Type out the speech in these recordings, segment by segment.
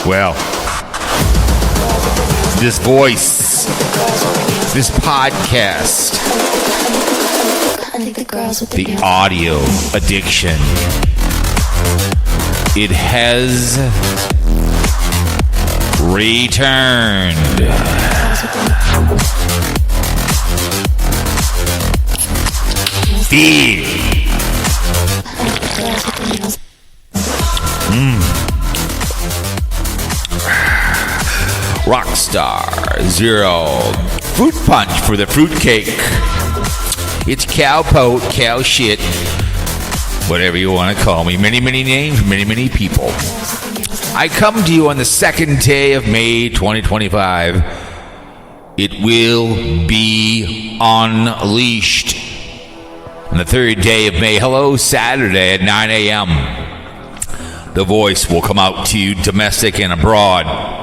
Well, this voice, this podcast, the audio addiction, it has returned. Rockstar Zero fruit punch for the fruitcake. It's Cowpote, cow shit, whatever you want to call me. Many, many names, many, many people. I come to you on the second day of May 2025. It will be unleashed. On the third day of May, hello, Saturday at 9 a.m. The voice will come out to you, domestic and abroad.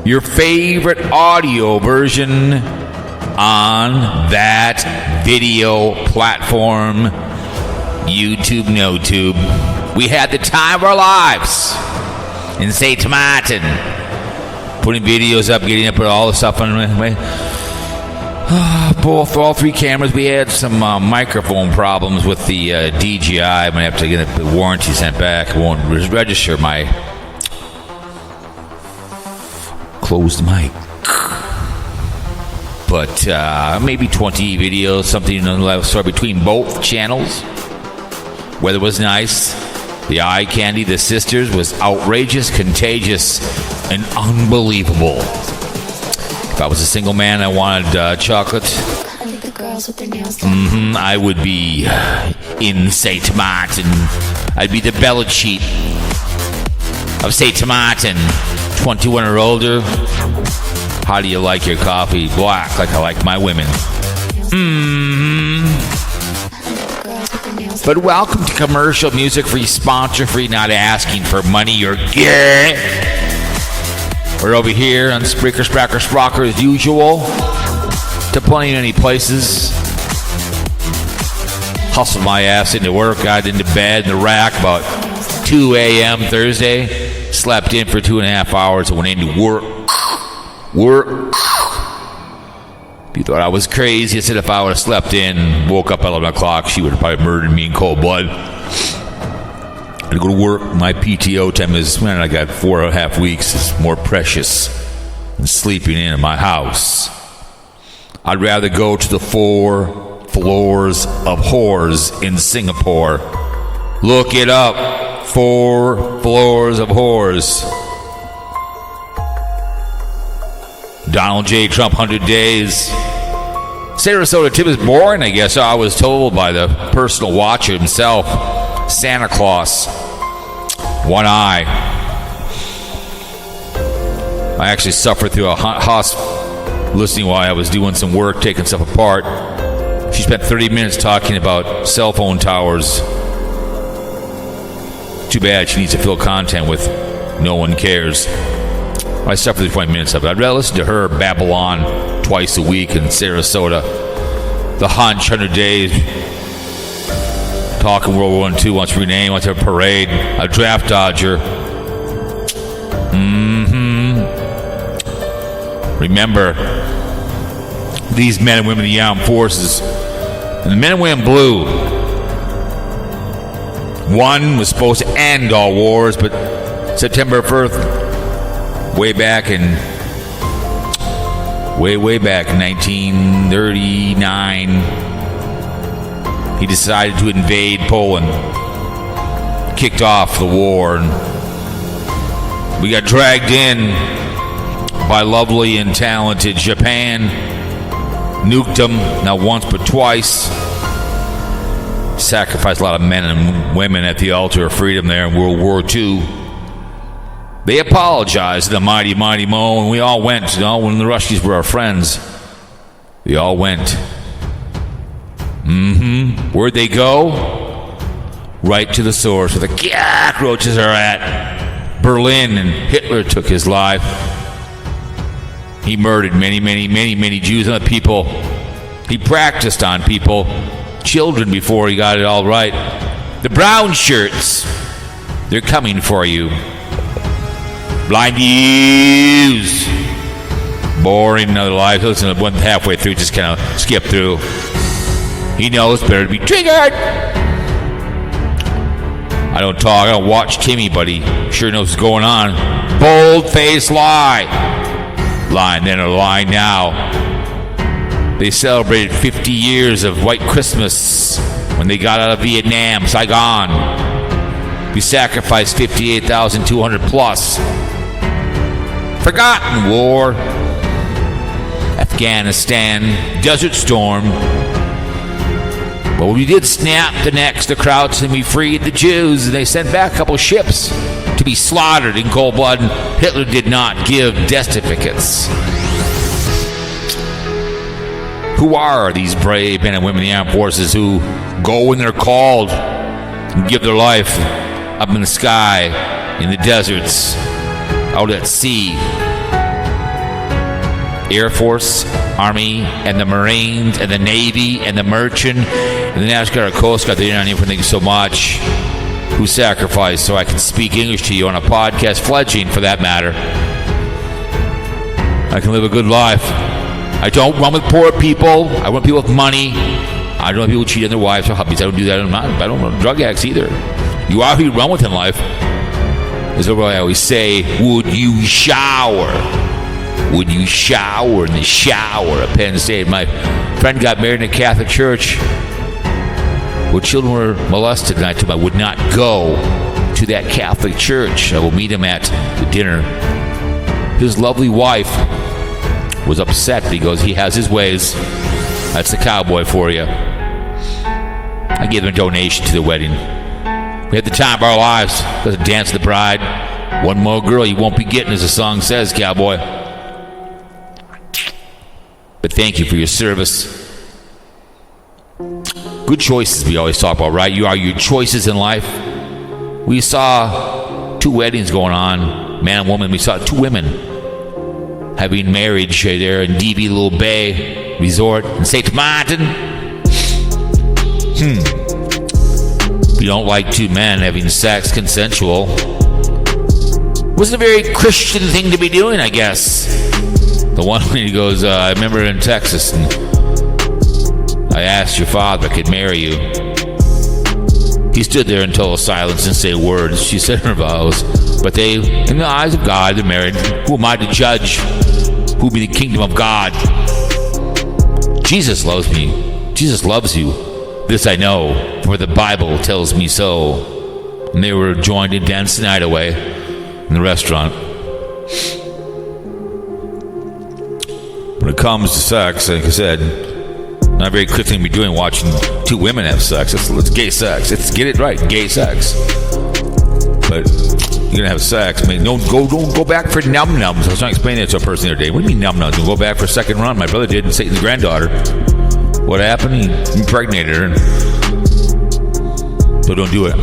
Your favorite audio version on that video platform, YouTube, NoTube. We had the time of our lives in St. Maarten, putting videos up, getting up, put all the stuff on. All three cameras. We had some microphone problems with the DJI. I'm gonna have to get the warranty sent back. It won't register my closed mic. But maybe 20 videos, something sort of between both channels. Weather was nice. The eye candy, the sisters, was outrageous, contagious, and unbelievable. If I was a single man, I wanted chocolate. I would be in St. Maarten. I'd be the Belichick of St. Maarten. 21 or older. How do you like your coffee? Black, like I like my women. But welcome to commercial music free, sponsor free, not asking for money or gear. We're over here on Spreaker, Sprocker as usual. To plenty many places. Hustled my ass into work, got into bed in the rack about 2 a.m. Thursday. Slept in for 2.5 hours and went into work. If you thought I was crazy, I said if I would have slept in, woke up at 11 o'clock, she would have probably murdered me in cold blood. I had to go to work. My PTO time is, man, I got 4.5 weeks. It's more precious than sleeping in my house. I'd rather go to the 4 floors of whores in Singapore. Look it up. 4 floors of whores. Donald J. Trump, 100 days. Sarasota tip is boring, I guess. I was told by the personal watcher himself, Santa Claus. One eye. I actually suffered through a hospital listening while I was doing some work, taking stuff apart. She spent 30 minutes talking about cell phone towers. Too bad she needs to fill content with no one cares. I suffered through 20 minutes of it. I'd rather listen to her Babylon twice a week in Sarasota. The Hunch, 100 days. Talking World War II, wants to rename, wants to have a parade. A draft dodger. Remember, these men and women in the armed forces, and the men and women blue. One was supposed to end all wars, but September 1st, way back in 1939, he decided to invade Poland, kicked off the war, and we got dragged in by lovely and talented Japan, nuked them not once but twice, sacrificed a lot of men and women at the altar of freedom there in World War II. They apologized to the mighty, mighty Mo, and we all went. When the Ruskies were our friends, we all went. Where'd they go? Right to the source where the cockroaches are at. Berlin, and Hitler took his life. He murdered many, many, many, many Jews and other people. He practiced on people, children, before he got it all right. The brown shirts They're coming for you. BlindViews. Boring another life. Listen to one halfway through, just kind of skip through. He knows better to be triggered. I don't talk, I don't watch Timmy, but he sure knows what's going on. Bold-faced lie. Lying then or lying now. They celebrated 50 years of White Christmas when they got out of Vietnam, Saigon. We sacrificed 58,200 plus. Forgotten war. Afghanistan, Desert Storm. But we did snap the necks to Krauts and we freed the Jews. And they sent back a couple ships to be slaughtered in cold blood. And Hitler did not give death certificates. Who are these brave men and women in the armed forces who go when they're called and give their life up in the sky, in the deserts, out at sea? Air Force, Army, and the Marines, and the Navy, and the Merchant, and the National Guard, Coast Guard. They didn't even think so much. Who sacrificed so I can speak English to you on a podcast, fledgling for that matter. I can live a good life. I don't run with poor people. I run with people with money. I don't want people cheat on their wives or hubbies. I don't do that. I don't run drug addicts either. You are who you run with in life. As I always say, would you shower? Would you shower in the shower at Penn State? My friend got married in a Catholic church where children were molested, and I told him I would not go to that Catholic church. I will meet him at the dinner. His lovely wife was upset. He goes, he has his ways. That's the cowboy for you. I gave him a donation to the wedding. We had the time of our lives. Let's dance with the bride. One more girl you won't be getting, as the song says, cowboy. But thank you for your service. Good choices we always talk about, right? You are your choices in life. We saw two weddings going on, man and woman. We saw two women having marriage there in DV Little Bay Resort in St. Maarten. If you don't like two men having sex consensual, wasn't a very Christian thing to be doing, I guess. The one when he goes, I remember in Texas, and I asked your father if I could marry you. He stood there in total silence and say words. She said her vows. But they, in the eyes of God, they're married. Who am I to judge? Who be the kingdom of God? Jesus loves me. Jesus loves you. This I know, for the Bible tells me so. And they were joined in dance the night away in the restaurant. When it comes to sex, like I said, not a very quick thing to be doing, watching two women have sex. It's gay sex. Get it right, gay sex. But you're gonna have sex. I mean, don't go back for num-nums. I was trying to explain that to a person the other day. What do you mean num-nums? Don't go back for a second run. My brother did, and Satan's granddaughter. What happened? He impregnated her. So don't do it.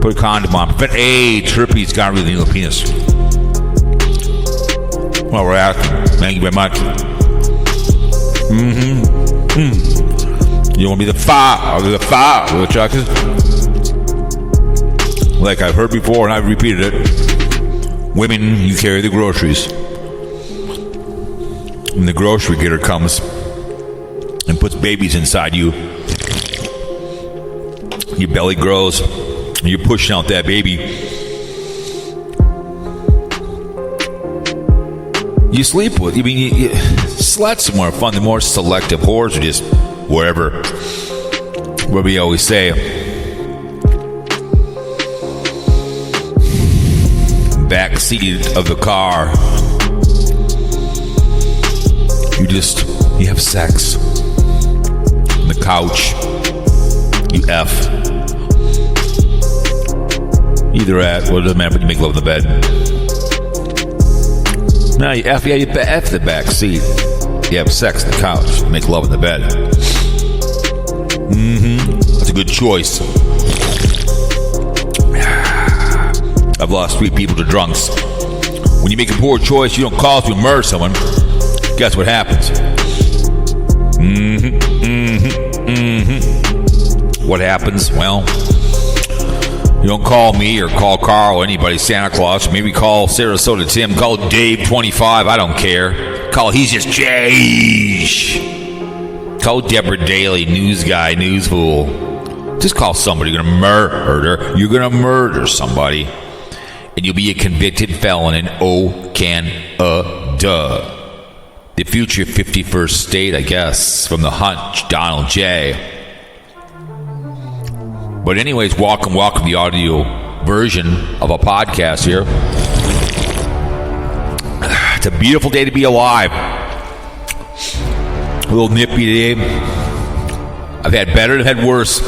Put a condom on. Prevent AIDS, herpes, gonorrhea, the needle penis. Well, we're out. Thank you very much. You want to be the father of the chocolate? Like I've heard before, and I've repeated it. Women, you carry the groceries. When the grocery getter comes and puts babies inside you, your belly grows. You're pushing out that baby. You sleep with. I mean, sluts are more fun. They're more selective. Whores are just wherever. What we always say. Back seat of the car. You have sex. On the couch. You F. Either at, well, it doesn't matter, but you make love in the bed. No, you F the back seat. You have sex on the couch. You make love in the bed. That's a good choice. I've lost 3 people to drunks. When you make a poor choice, you don't cause to murder someone. Guess what happens? What happens? Well, you don't call me or call Carl or anybody, Santa Claus. Maybe call Sarasota Tim. Call Dave 25. I don't care. Call He's Just Jay. Call Deborah Daly, news guy, news fool. Just call somebody. You're going to murder somebody. And you'll be a convicted felon in Canada. The future 51st state, I guess, from the Hunt, Donald J. But anyways, welcome, the audio version of a podcast here. It's a beautiful day to be alive. A little nippy day. I've had better, I've had worse.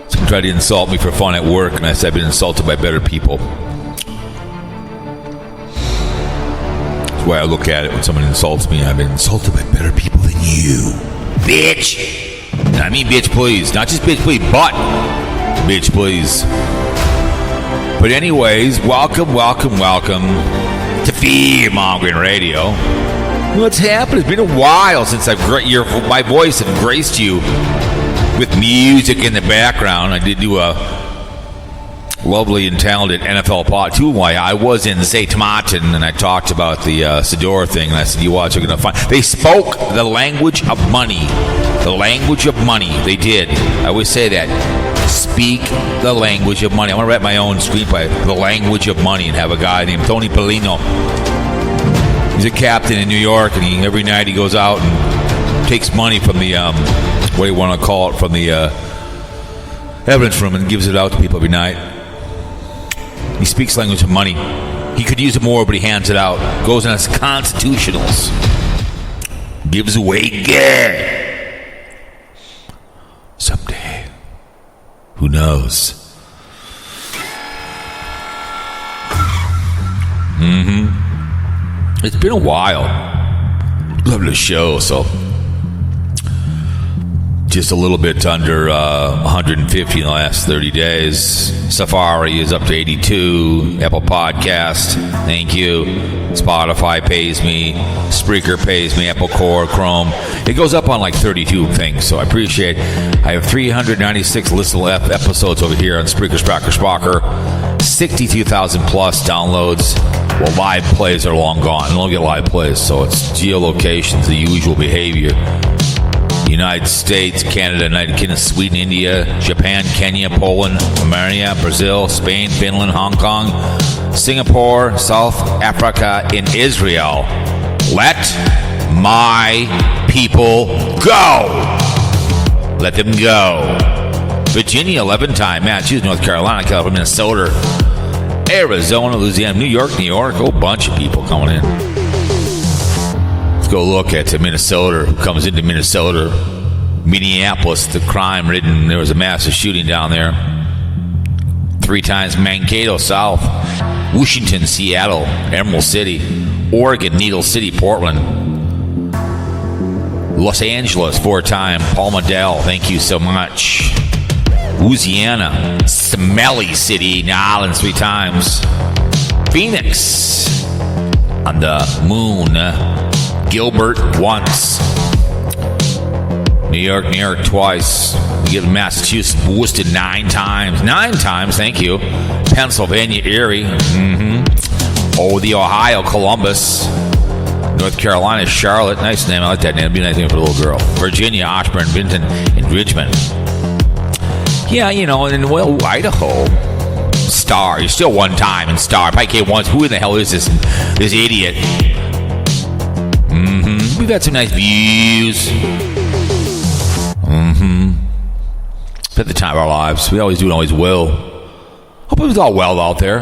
Someone tried to insult me for fun at work, and I said I've been insulted by better people. That's why I look at it when someone insults me. I've been insulted by better people than you, bitch. I mean, bitch, please. Not just bitch, please, but bitch, please. But anyways, welcome to Fear Mongering Radio. What's happened? It's been a while since my voice has graced you with music in the background. I did do a lovely and talented NFL pod too. Why I was in St. Maarten and I talked about the Sador thing. And I said, "You watch, you're gonna find." They spoke the language of money. The language of money. They did. I always say that. Speak the language of money. I want to write my own screenplay, The Language of Money, and have a guy named Tony Pellino. He's a captain in New York, and every night he goes out and takes money from the what do you want to call it, from the evidence room, and gives it out to people every night. He speaks language of money. He could use it more, but he hands it out. Goes on his constitutionals. Gives away gas. Someday. Who knows? It's been a while. Love the show, so just a little bit under 150 in the last 30 days. Safari is up to 82. Apple Podcast, thank you. Spotify pays me. Spreaker pays me. Apple Core, Chrome. It goes up on like 32 things, so I appreciate it. I have 396 listenable episodes over here on Spreaker. 62,000 plus downloads. Well, live plays are long gone. I don't get live plays, so it's geolocations, the usual behavior. United States, Canada, United Kingdom, Sweden, India, Japan, Kenya, Poland, Romania, Brazil, Spain, Finland, Hong Kong, Singapore, South Africa, and Israel. Let my people go. Let them go. Virginia, 11 time. Massachusetts, North Carolina, California, Minnesota, Arizona, Louisiana, New York, a whole bunch of people coming in. Go look at Minnesota, who comes into Minnesota. Minneapolis, the crime-ridden, there was a massive shooting down there. 3 times Mankato South, Washington, Seattle, Emerald City, Oregon, Needle City, Portland, Los Angeles, 4 times, Palmadale, thank you so much. Louisiana, Smelly City, New Orleans, 3 times. Phoenix, on the moon, Gilbert once. New York twice. We get Massachusetts, Worcester 9 times. 9 times, thank you. Pennsylvania, Erie. Oh, the Ohio, Columbus. North Carolina, Charlotte. Nice name. I like that name. It'd be a nice name for a little girl. Virginia, Ashburn, Vinton, and Richmond. Yeah, and then, Idaho. Star. You're still 1 time in Star. Pike once. Who in the hell is this idiot? We've had some nice views. At the time of our lives. We always do and always will. Hope it was all well out there.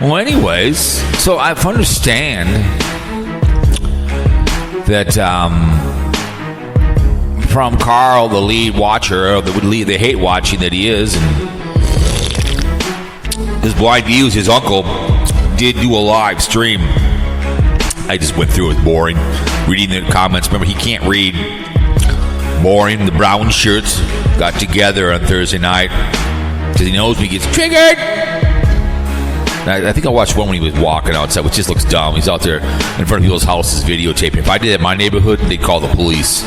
Well, anyways, so I understand that from Carl, the lead watcher, or the hate watching that he is, and his BlindViews, his uncle, did do a live stream. I just went through it. Boring. Reading the comments. Remember, he can't read. Boring. The brown shirts got together on Thursday night because he knows when he gets triggered. I think I watched one when he was walking outside, which just looks dumb. He's out there in front of people's houses videotaping. If I did that in my neighborhood, they'd call the police.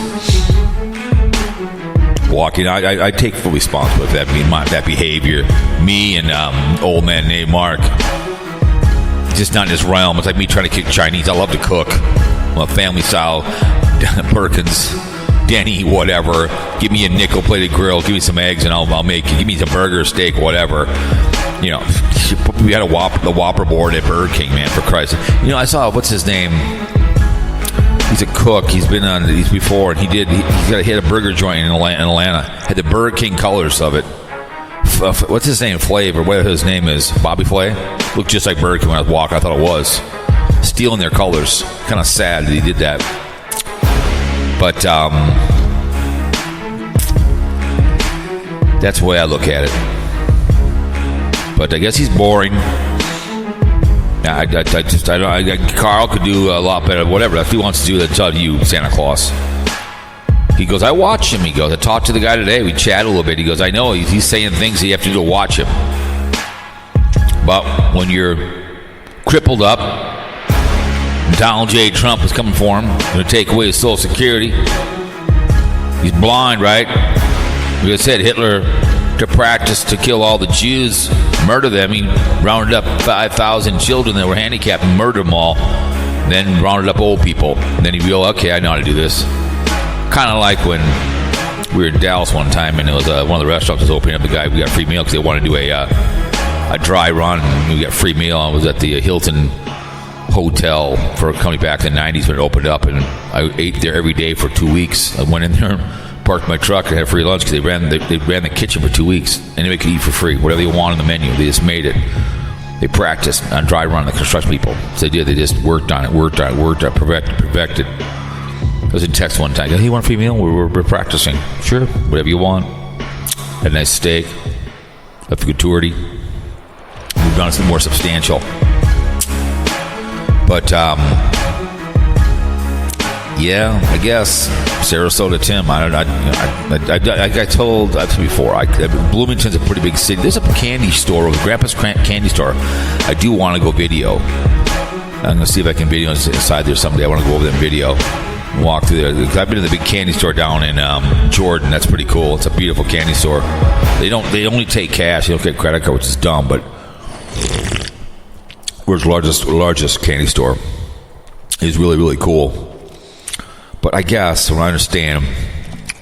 walking. I take full responsibility for that behavior. Me and old man named Mark, just not in this realm. It's like me trying to cook Chinese. I love to cook. I'm a family style Perkins, Denny, whatever. Give me a nickel-plated grill. Give me some eggs, and I'll make it. Give me some burger, steak, whatever. You know, we had the Whopper board at Burger King, man, for Christ. You know, I saw, what's his name? He's a cook. He's been on these before, and he had a burger joint in Atlanta. Had the Burger King colors of it. What's his name? Flav, or whatever his name is. Bobby Flay? Looked just like Burger King when I was walking. I thought it was. Stealing their colors. Kind of sad that he did that. But that's the way I look at it. But I guess he's boring. Carl could do a lot better. Whatever. If he wants to do that, tell you, Santa Claus. He goes, I watch him. He goes, I talked to the guy today. We chat a little bit. He goes, I know he's saying things that you have to do to watch him. But when you're crippled up, Donald J. Trump is coming for him, going to take away his Social Security. He's blind, right? Like I said, Hitler, to practice to kill all the Jews, murder them. He rounded up 5,000 children that were handicapped and murdered them all. Then rounded up old people. And then he realized, okay, I know how to do this. Kind of like when we were in Dallas one time, and it was one of the restaurants was opening up. The guy, we got free meal because they wanted to do a dry run. And we got free meal. I was at the Hilton Hotel for coming back in the 90s when it opened up, and I ate there every day for 2 weeks. I went in there, parked my truck, and had free lunch because they ran the kitchen for 2 weeks. Anybody could eat for free, whatever they want on the menu. They just made it. They practiced on dry run, the construction people. So they did. They just worked on it, perfected. I was in text one time. Hey, you want a free meal? We're practicing. Sure, whatever you want. Had a nice steak, a gratuity. Moved on to something more substantial. But yeah, I guess Sarasota Tim. I told before. Bloomington's a pretty big city. There's a candy store, Grandpa's Candy Store. I do want to go video. I'm gonna see if I can video inside there someday. I want to go over there and video. Walk through there. I've been to the big candy store down in Jordan. That's pretty cool. It's a beautiful candy store. They only take cash. They don't get credit card, which is dumb. But where's the largest candy store is really, really cool. But I guess when I understand,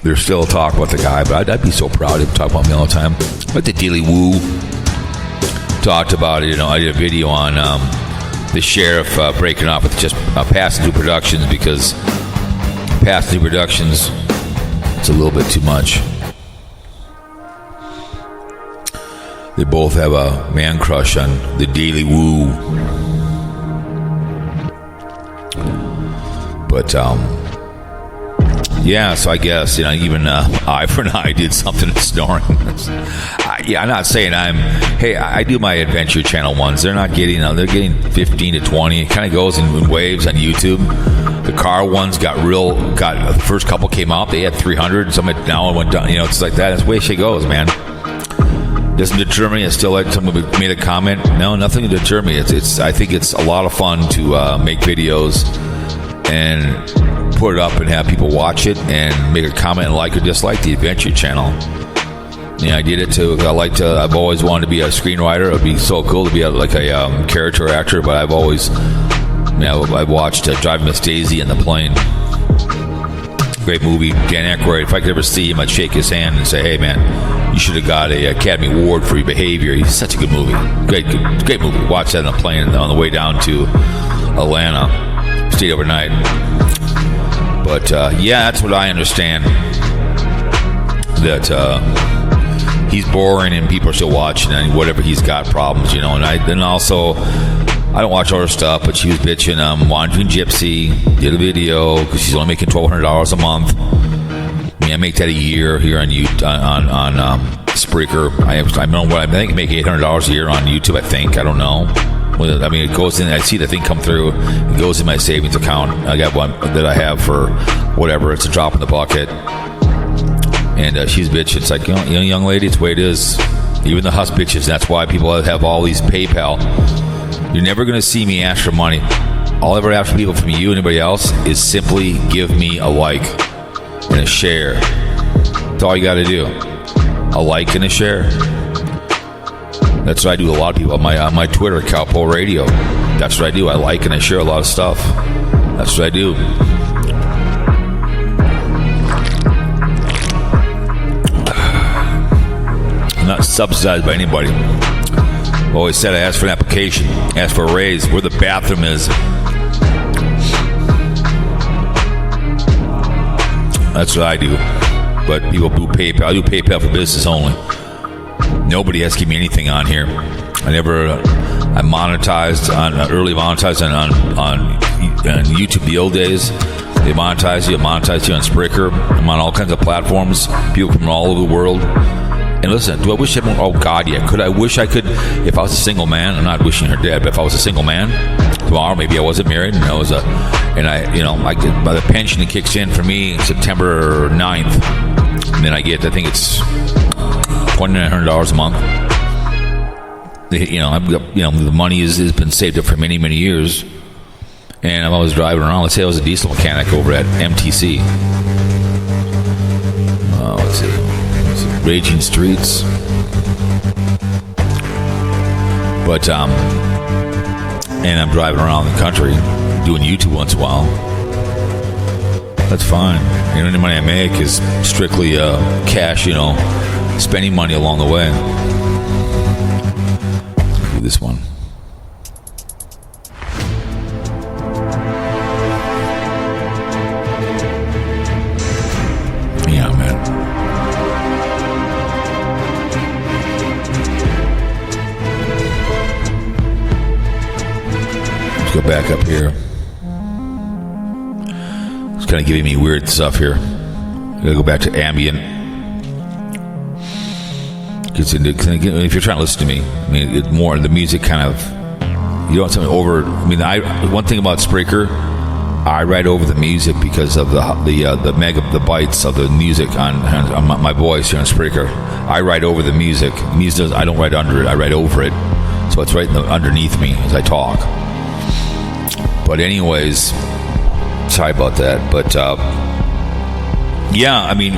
there's still talk about the guy. But I'd be so proud of him talking about me all the time. Like the Daily Woo talked about it. You know, I did a video on the sheriff breaking off with just passing through productions because passing through productions, it's a little bit too much. They both have a man crush on the Daily Woo. But yeah, so I guess, you know, even Eye for an Eye did something to snoring. I'm not saying I do my Adventure Channel ones. They're not getting, they're getting 15 to 20. It kind of goes in waves on YouTube. The car ones the first couple came out, they had 300. Some now it went down, you know, it's like that. That's the way she goes, man. Doesn't deter me. I still like someone made a comment. No, nothing to deter me. I think it's a lot of fun to make videos and put it up and have people watch it and make a comment and like or dislike the Adventure Channel. Yeah, I did it too. I've always wanted to be a screenwriter. It'd be so cool to be a character actor, but I've always, I've watched Driving Miss Daisy in the plane. Great movie. Dan Aykroyd. If I could ever see him, I'd shake his hand and say, hey man, you should have got a Academy Award for your behavior. He's such a good movie. Great movie. Watch that on a plane on the way down to Atlanta. Stayed overnight. But yeah, that's what I understand. That he's boring and people are still watching, and whatever he's got problems, you know. And I don't watch all her stuff, but she was bitching. Wandering Gypsy did a video because she's only making $1,200 a month. I make that a year here on Spreaker. I think I make $800 a year on YouTube. I think, I don't know. I mean, it goes in. I see the thing come through. It goes in my savings account. I got one that I have for whatever. It's a drop in the bucket. And she's bitching. It's like, you know, young lady, it's the way it is. Even the hus bitches. That's why people have all these PayPal. You're never going to see me ask for money. All I ever ask for people from you and anybody else is simply give me a like and a share. That's all you got to do. A like and a share. That's what I do with a lot of people on my Twitter, Cowpote Radio. That's what I do. I like and I share a lot of stuff. That's what I do. I'm not subsidized by anybody. I've always said I ask for an application, ask for a raise, where the bathroom is. That's what I do. But people do PayPal. I do PayPal for business only. Nobody has to give me anything on here. I monetized early monetized on YouTube the old days. They monetize you on Spreaker. I'm on all kinds of platforms. People from all over the world. And listen, do I wish I could? Oh God, yeah. I wish I could? If I was a single man, I'm not wishing her dead, but if I was a single man tomorrow, maybe I wasn't married, and I get by the pension that kicks in for me September 9th, and then I get, I think it's $2,900 a month. The money has been saved up for many, many years, and I'm always driving around. Let's say I was a diesel mechanic over at MTC. Let's see. Raging Streets. But and I'm driving around the country doing YouTube once in a while. That's fine. Any money I make is strictly cash, spending money along the way. Let's do this one. Yeah, man. Go back up here. It's kind of giving me weird stuff here. I gotta go back to ambient. If you're trying to listen to me, I mean, it's more the music kind of. You don't want something over. I mean, one thing about Spreaker, I write over the music because of the bytes of the music on my voice here on Spreaker. I write over the music. I don't write under it. I write over it, so it's right underneath me as I talk. But anyways, sorry about that. But yeah, I mean,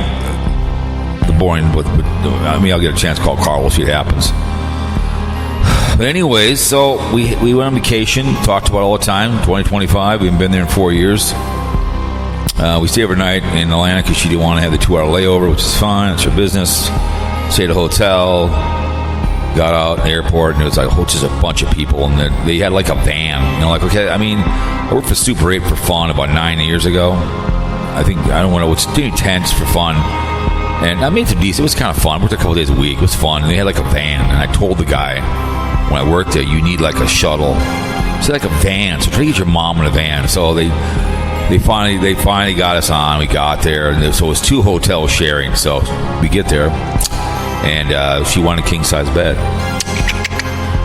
the boring. But I mean, I'll get a chance to call Carl. We'll see what happens. But anyways, so we went on vacation. Talked about it all the time. 2025. We haven't been there in 4 years. We stayed overnight in Atlanta because she didn't want to have the 2-hour layover, which is fine. It's her business. Stayed at a hotel. Got out in the airport, and it was like just a bunch of people, and they had like a van. Okay, I mean, I worked for Super 8 for fun about 9 years ago. I don't want to. It's too intense for fun, and I made some decent. It was kind of fun. I worked a couple days a week. It was fun, and they had like a van, and I told the guy when I worked there, you need like a shuttle, so like a van. So try to get your mom in a van. So they finally got us on. We got there, and so it was 2 hotels sharing. So we get there. And she wanted a king-size bed.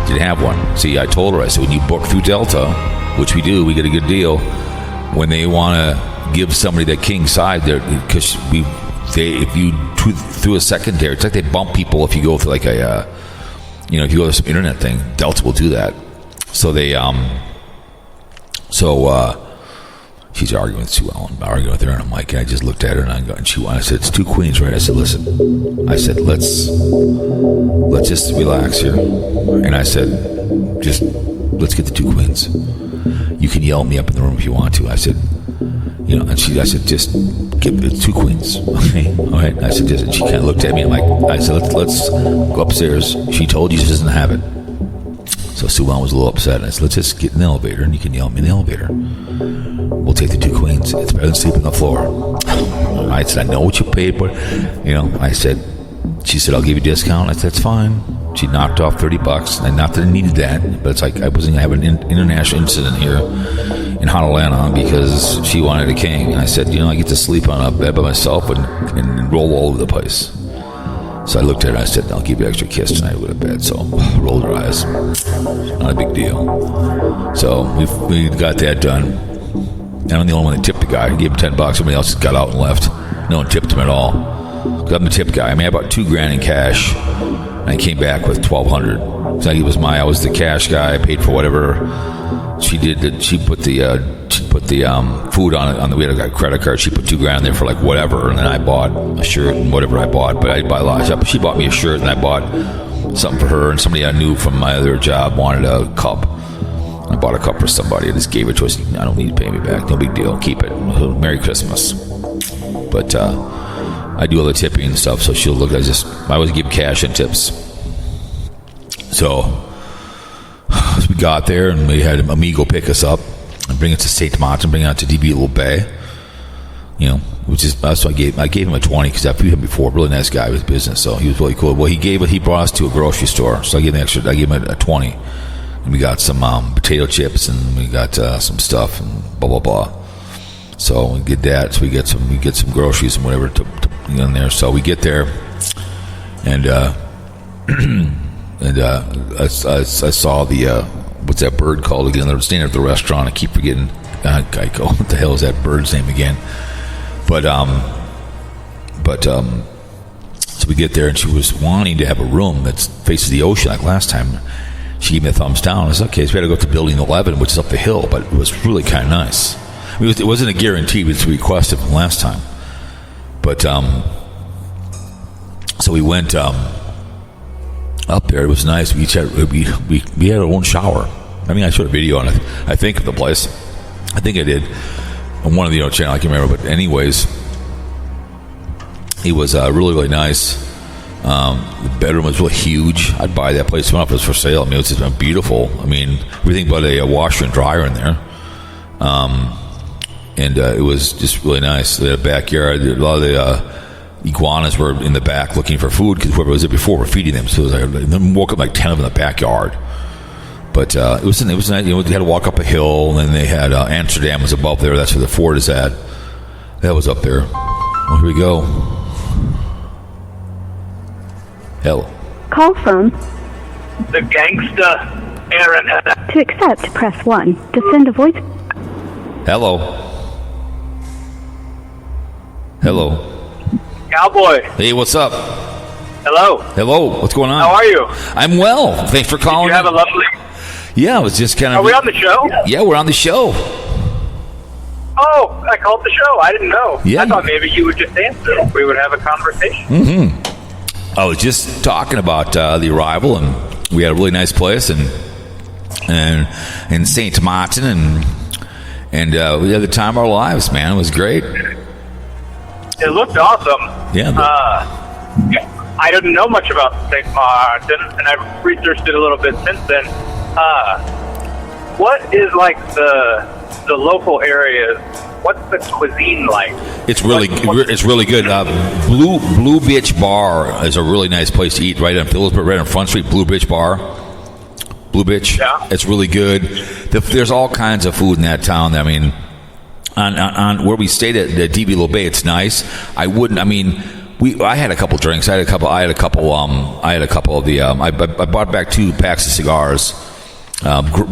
Didn't have one. See, I told her, I said, when you book through Delta, which we do, we get a good deal. When they want to give somebody that king-size, because if you through a secondary, it's like they bump people if you go through like if you go to some internet thing. Delta will do that. So she's arguing with Sue Ellen. I'm arguing with her, and I'm like, I just looked at her, and I said, it's 2 queens, right? I said, listen. I said, let's just relax here. And I said, let's get the 2 queens. You can yell at me up in the room if you want to. I said, I said, just give it 2 queens. Okay, all right. I said, and she kind of looked at me, and I said, let's go upstairs. She told you she doesn't have it. So Sue Ellen was a little upset. And I said, let's just get in the elevator, and you can yell at me in the elevator. We'll take the 2 queens. It's better than sleeping on the floor. I said, I know what you paid, but, I said, she said, I'll give you a discount. I said, that's fine. She knocked off $30, and not that I needed that, but it's like I wasn't going to have an international incident here in Honolulu because she wanted a king. And I said, I get to sleep on a bed by myself and roll all over the place. So I looked at her and I said, I'll give you an extra kiss tonight with a bed. So rolled her eyes. Not a big deal. So we got that done. And I'm the only one that tipped the guy. I gave him $10. Somebody else got out and left. No one tipped him at all. Because I'm the tip guy. I mean, I bought $2,000 in cash. And I came back with $1,200. So I was the cash guy. I paid for whatever she did. She put the put the food on it. We had a credit card. She put $2,000 in there for like whatever, and then I bought a shirt and whatever I bought. But I bought a lot. She bought me a shirt, and I bought something for her. And somebody I knew from my other job wanted a cup. I bought a cup for somebody. I just gave it to us. I don't need to pay me back. No big deal. Keep it. Merry Christmas. But I do all the tipping and stuff, so she'll look. I always give cash and tips. So we got there, and we had Amigo pick us up and bring us to St. Maarten, bring it out to DB Little Bay. That's why I gave him a 20 because I've viewed him before. Really nice guy with business, so he was really cool. Well, he brought us to a grocery store, so I gave him a 20, and we got some potato chips, and we got some stuff, and blah blah blah. So we get that. So we get some groceries and whatever to in there. So we get there, and I saw the what's that bird called again? They're standing at the restaurant. I keep forgetting. Geico. What the hell is that bird's name again? But so we get there, and she was wanting to have a room that faces the ocean like last time. She gave me a thumbs down. I said, okay, so we had to go up to Building 11, which is up the hill, but it was really kind of nice. It wasn't a guarantee, but it's requested from last time. But so we went up there. It was nice. We had our own shower. I mean, I showed a video on it, I think, of the place. I think I did on one of the channel. I can't remember, but anyways, it was really, really nice. The bedroom was really huge. I'd buy that place. If it was for sale, I mean, it was just beautiful. I mean, everything but a washer and dryer in there. And it was just really nice. They had a backyard. A lot of the iguanas were in the back looking for food because whoever was there before were feeding them. So then woke up like 10 of them in the backyard. But it was nice. They had to walk up a hill, and then they had Amsterdam was above there. That's where the fort is at. That was up there. Well, here we go. Hello. Call from the gangsta Aaron. To accept, press 1. To send a voice. Hello. Hello. Cowboy. Hey, what's up? Hello. Hello. What's going on? How are you? I'm well. Thanks for calling. Did you have a lovely... Yeah, I was just kind of... Are we on the show? Yeah, we're on the show. Oh, I called the show. I didn't know. Yeah. I thought maybe you would just answer. We would have a conversation. Mm-hmm. I was just talking about the arrival, and we had a really nice place, and in St. Maarten, and we had the time of our lives, man. It was great. It looked awesome. Yeah. I didn't know much about St. Maarten, and I've researched it a little bit since then. What is like the local areas? What's the cuisine like? It's really good. Blue Bitch Bar is a really nice place to eat right on Phillipsburg, right on Front Street. Blue Bitch Bar. Blue Bitch. Yeah. It's really good. There's all kinds of food in that town. I mean, on where we stayed at the DB Little Bay, it's nice. I had a couple drinks. I had a couple of the. I bought back 2 packs of cigars,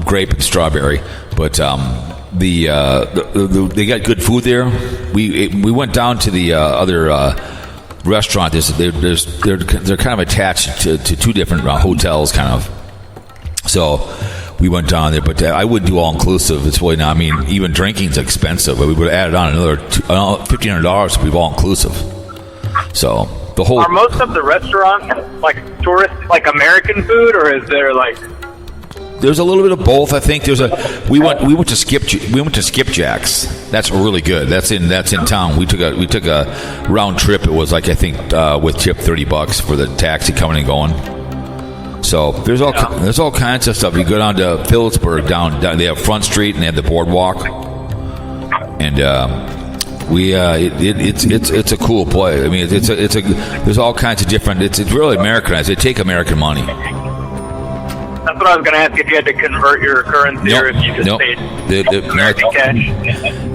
grape and strawberry. But they got good food there. We went down to the other restaurant. They're kind of attached to 2 different hotels, kind of. So we went down there, but I would do all inclusive. It's really not. I mean, even drinking's expensive, but we would have added on another $1,500 to be all inclusive. So the whole. Are most of the restaurants like tourist, like American food, or is there like? There's a little bit of both. I think we went to Skipjack's. That's really good. That's in town. We took a round trip. It was like, I think with tip $30 for the taxi coming and going. So there's all kinds of stuff. You go down to Phillipsburg, down they have Front Street and they have the boardwalk, and it's a cool place. I mean, there's all kinds of different. It's really Americanized. They take American money. That's what I was going to ask, if you had to convert your currency or if you just paid American cash.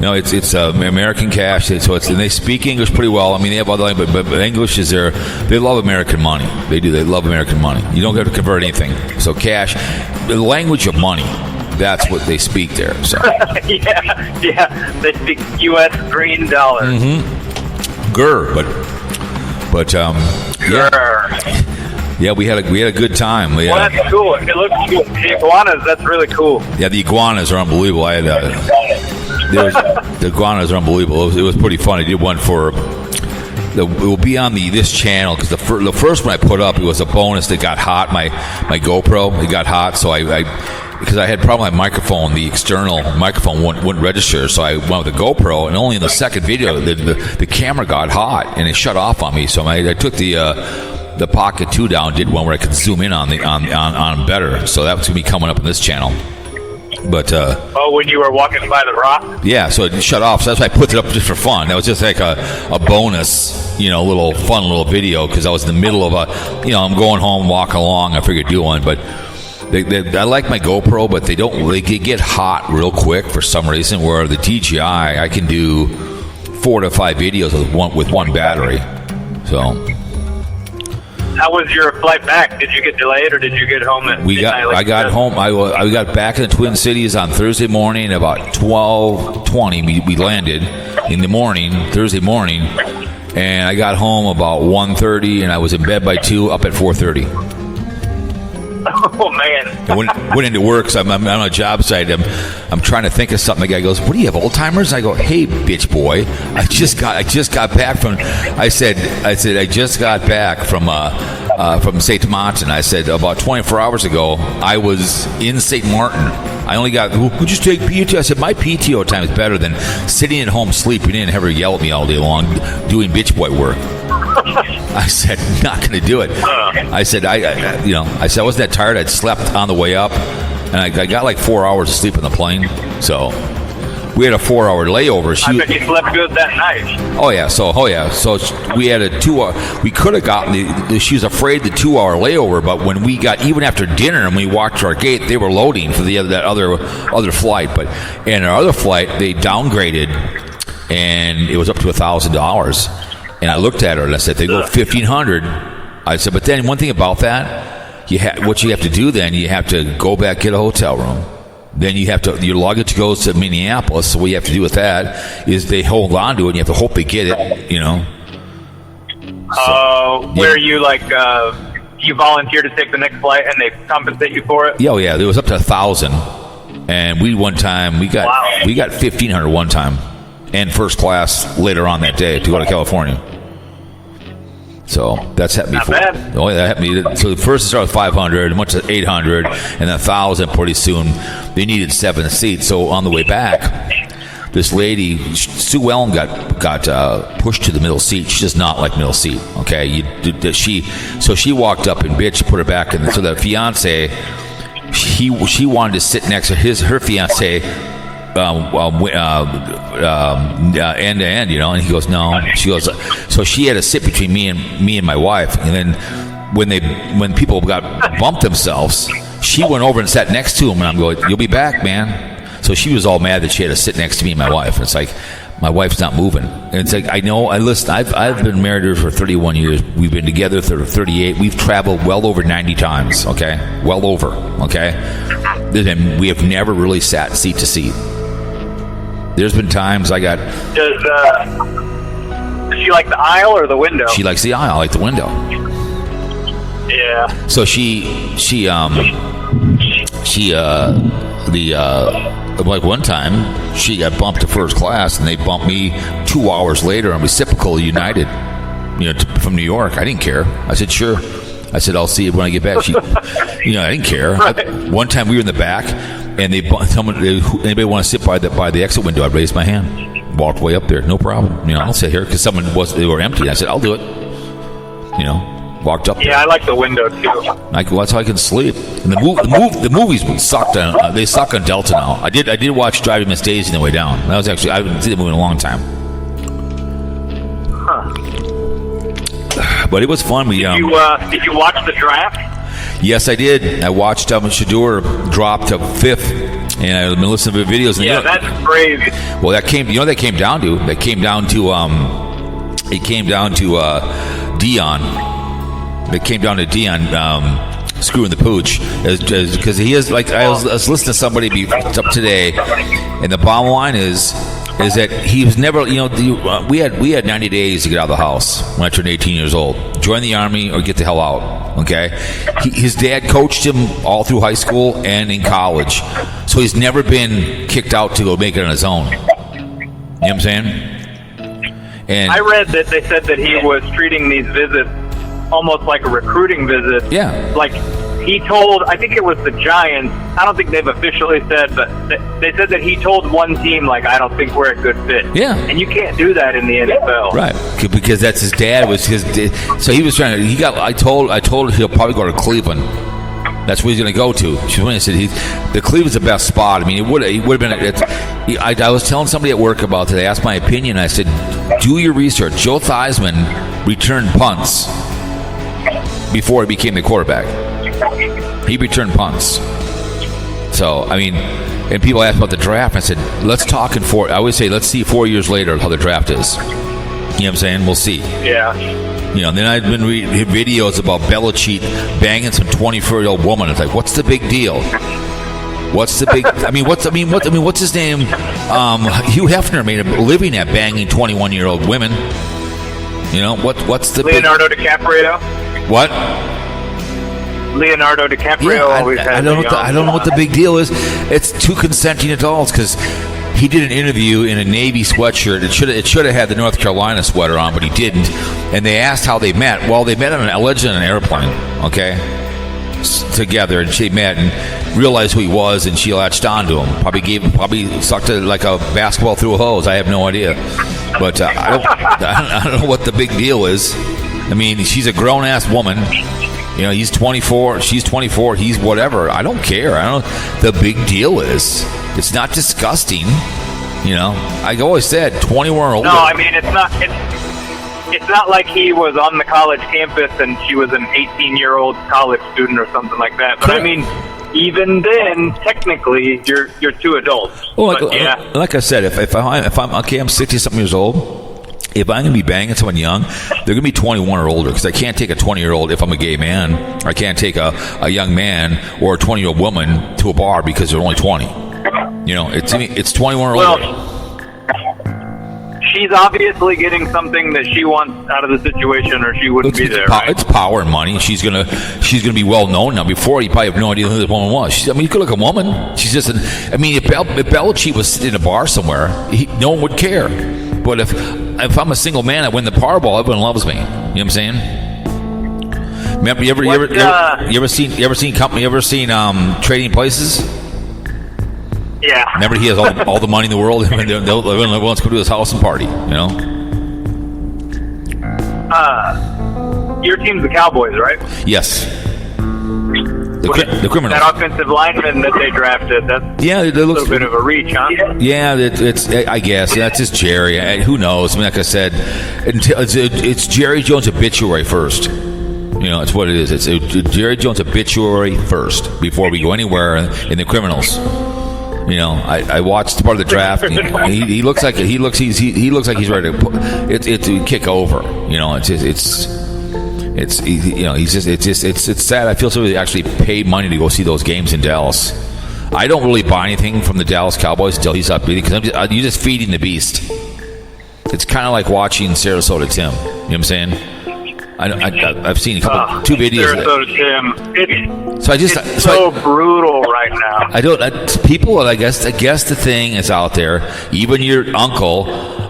No, it's American cash. And they speak English pretty well. I mean, they have other language, but English is their. They love American money. They do. They love American money. You don't have to convert anything. So cash, the language of money. That's what they speak there. So yeah, they speak U.S. green dollars. Mm-hmm. But yeah. Yeah, we had a good time. Well, that's cool. It looks cool. The iguanas, that's really cool. Yeah, the iguanas are unbelievable. I had The iguanas are unbelievable. It was pretty fun. I did one for. It will be on this channel because the first one I put up, it was a bonus that got hot. My GoPro, it got hot, so because I had a problem with my microphone, the external microphone wouldn't register, so I went with the GoPro, and only in the second video the camera got hot and it shut off on me. So I took the Pocket 2 down, did one where I could zoom in on better. So that was gonna be coming up on this channel. But when you were walking by the rock? Yeah, so it shut off. So that's why I put it up just for fun. That was just like a bonus, little fun little video because I was in the middle of I'm going home, walking along. I figured do one, but I like my GoPro, but they get hot real quick for some reason. Where the DJI, I can do 4 to 5 videos with one battery. So. How was your flight back? Did you get delayed, or did you get home at midnight? I got home. I got back in the Twin Cities on Thursday morning about 12:20. We landed in the morning, Thursday morning, and I got home about 1:30, and I was in bed by 2, up at 4:30. Oh man! I went into work. So I'm on a job site. I'm trying to think of something. The guy goes, "What do you have, Alzheimer's?" I go, "Hey, bitch boy, I just got back from." I said I just got back from St. Maarten. I said about 24 hours ago I was in St. Maarten. I only got. Would you take PTO? I said my PTO time is better than sitting at home sleeping in and having her yell at me all day long doing bitch boy work. I said, not going to do it. I said, I said I wasn't that tired. I'd slept on the way up, and I got like 4 hours of sleep on the plane. So we had a 4-hour layover. I bet you slept good that night. Oh yeah. So we had a 2-hour. We could have gotten she was afraid the 2-hour layover, but when we got even after dinner and we walked to our gate, they were loading for that other flight. But in our other flight, they downgraded, and it was up to $1,000. And I looked at her and I said, they go $1,500. I said, but then one thing about that, what you have to do then, you have to go back, get a hotel room. Then your luggage goes to Minneapolis. So what you have to do with that is they hold on to it and you have to hope they get it, Where you you volunteer to take the next flight and they compensate you for it? Yeah, oh yeah. There was up to $1,000. And we got $1,500 one time. And first class later on that day to go to California. So that's happened before. Not bad. Oh, yeah, that happened. So first it started with 500, and went to 800, and then 1,000 pretty soon. They needed 7 seats. So on the way back, this lady, Sue Ellen, got pushed to the middle seat. She does not like middle seat. Okay, so she walked up and bitch put her back in. So the fiance, she wanted to sit next to her fiance. End to end, and he goes, no. She goes, so she had to sit between me and my wife, and then when people got bumped themselves, she went over and sat next to him, and I'm going, you'll be back, man. So she was all mad that she had to sit next to me and my wife. It's like my wife's not moving, and it's like I've been married to her for 31 years. We've been together for 38. We've traveled well over 90 times. Okay, well over. Okay, and we have never really sat seat to seat. There's been times I got. Does she like the aisle or the window? She likes the aisle. I like the window. Yeah. So like one time she got bumped to first class and they bumped me 2 hours later on reciprocal United, from New York. I didn't care. I said sure. I said I'll see you when I get back. I didn't care. Right. One time we were in the back. And anybody want to sit by the exit window? I raised my hand, walked way up there, no problem. I'll sit here because they were empty. I said, I'll do it. Walked up there. Yeah, I like the window too. That's how I can sleep. And the movies sucked on. They suck on Delta now. I did watch Driving Miss Daisy on the way down. That was actually I haven't seen the movie in a long time. But it was fun. Did you watch the draft? Yes, I did. I watched Shador drop to 5th, and I've been listening to videos. Yeah, that's crazy. Well, that came down to. It came down to Dion. It came down to Dion screwing the pooch, because he is like I was listening to somebody up today, and the bottom line is that he was never, we had 90 days to get out of the house when I turned 18 years old. Join the Army or get the hell out, okay? His dad coached him all through high school and in college, so he's never been kicked out to go make it on his own. what I'm saying? And I read that they said that he was treating these visits almost like a recruiting visit. Yeah. Like, he told, I think it was the Giants, I don't think they've officially said, but they said that he told one team, like, I don't think we're a good fit. Yeah. And you can't do that in the NFL. Right. Because that's his dad was his. So he was trying to. I told him he'll probably go to Cleveland. That's where he's going to go to. I said the Cleveland's the best spot. I mean, it would have been. I was telling somebody at work about it. They asked my opinion. I said, do your research. Joe Theismann returned punts before he became the quarterback. He returned punts. So, I mean, and people asked about the draft. I said, let's talk I always say, let's see 4 years later how the draft is. You know what I'm saying? We'll see. Yeah. You know, and then I've been reading videos about Belichick banging some 24-year-old woman. It's like, what's the big deal? What's the big? What's his name? Hugh Hefner made a living at banging 21-year-old women. You know what's the Leonardo DiCaprio? What? Leonardo DiCaprio always has. I don't know what the big deal is. It's two consenting adults because he did an interview in a Navy sweatshirt. It should have had the North Carolina sweater on, but he didn't. And they asked how they met. Well, they met allegedly on an airplane. Okay, together, and she met and realized who he was, and she latched onto him. Probably sucked it like a basketball through a hose. I have no idea, but I don't know what the big deal is. I mean, she's a grown ass woman. You know, he's 24, she's 24, he's whatever. I don't care. I don't know. The big deal is, it's not disgusting. You know, I always said 21 or older. No, I mean, it's not like he was on the college campus and she was an 18-year-old college student or something like that. But I mean, even then, technically, you're two adults. Well, but, yeah. like I said, if I'm okay, I'm 60-something years old. If I'm going to be banging someone young, they're going to be 21 or older, because I can't take a 20-year-old if I'm a gay man. I can't take a young man or a 20-year-old woman to a bar because they're only 20. You know, it's 21 or older. She's obviously getting something that she wants out of the situation, or she wouldn't be there. It's power and money. She's gonna be well known now. Before, you probably have no idea who this woman was. You could look a woman. She's just if Belichick was sitting in a bar somewhere, no one would care. But if I'm a single man, I win the Powerball, everyone loves me. You know what I'm saying? Remember, you ever seen Trading Places? Yeah. Remember, he has all the money in the world, and everyone wants to go to his house and party. You know. Your team's the Cowboys, right? Yes. The criminals. That offensive lineman that they drafted, that's a little bit of a reach, huh? Yeah, it's I guess. Yeah, it's just Jerry. Who knows? I mean, like I said, it's Jerry Jones' obituary first. You know, it's what it is. It's Jerry Jones' obituary first before we go anywhere in the criminals. You know, I watched part of the draft. And he looks like he's ready to kick over. You know, it's sad. I feel so they actually paid money to go see those games in Dallas. I don't really buy anything from the Dallas Cowboys until he stops beating, because you're just feeding the beast. It's kind of like watching Sarasota Tim. You know what I'm saying? I've seen two videos. Sarasota Tim. It's so brutal right now. People. I guess the thing is out there. Even your uncle,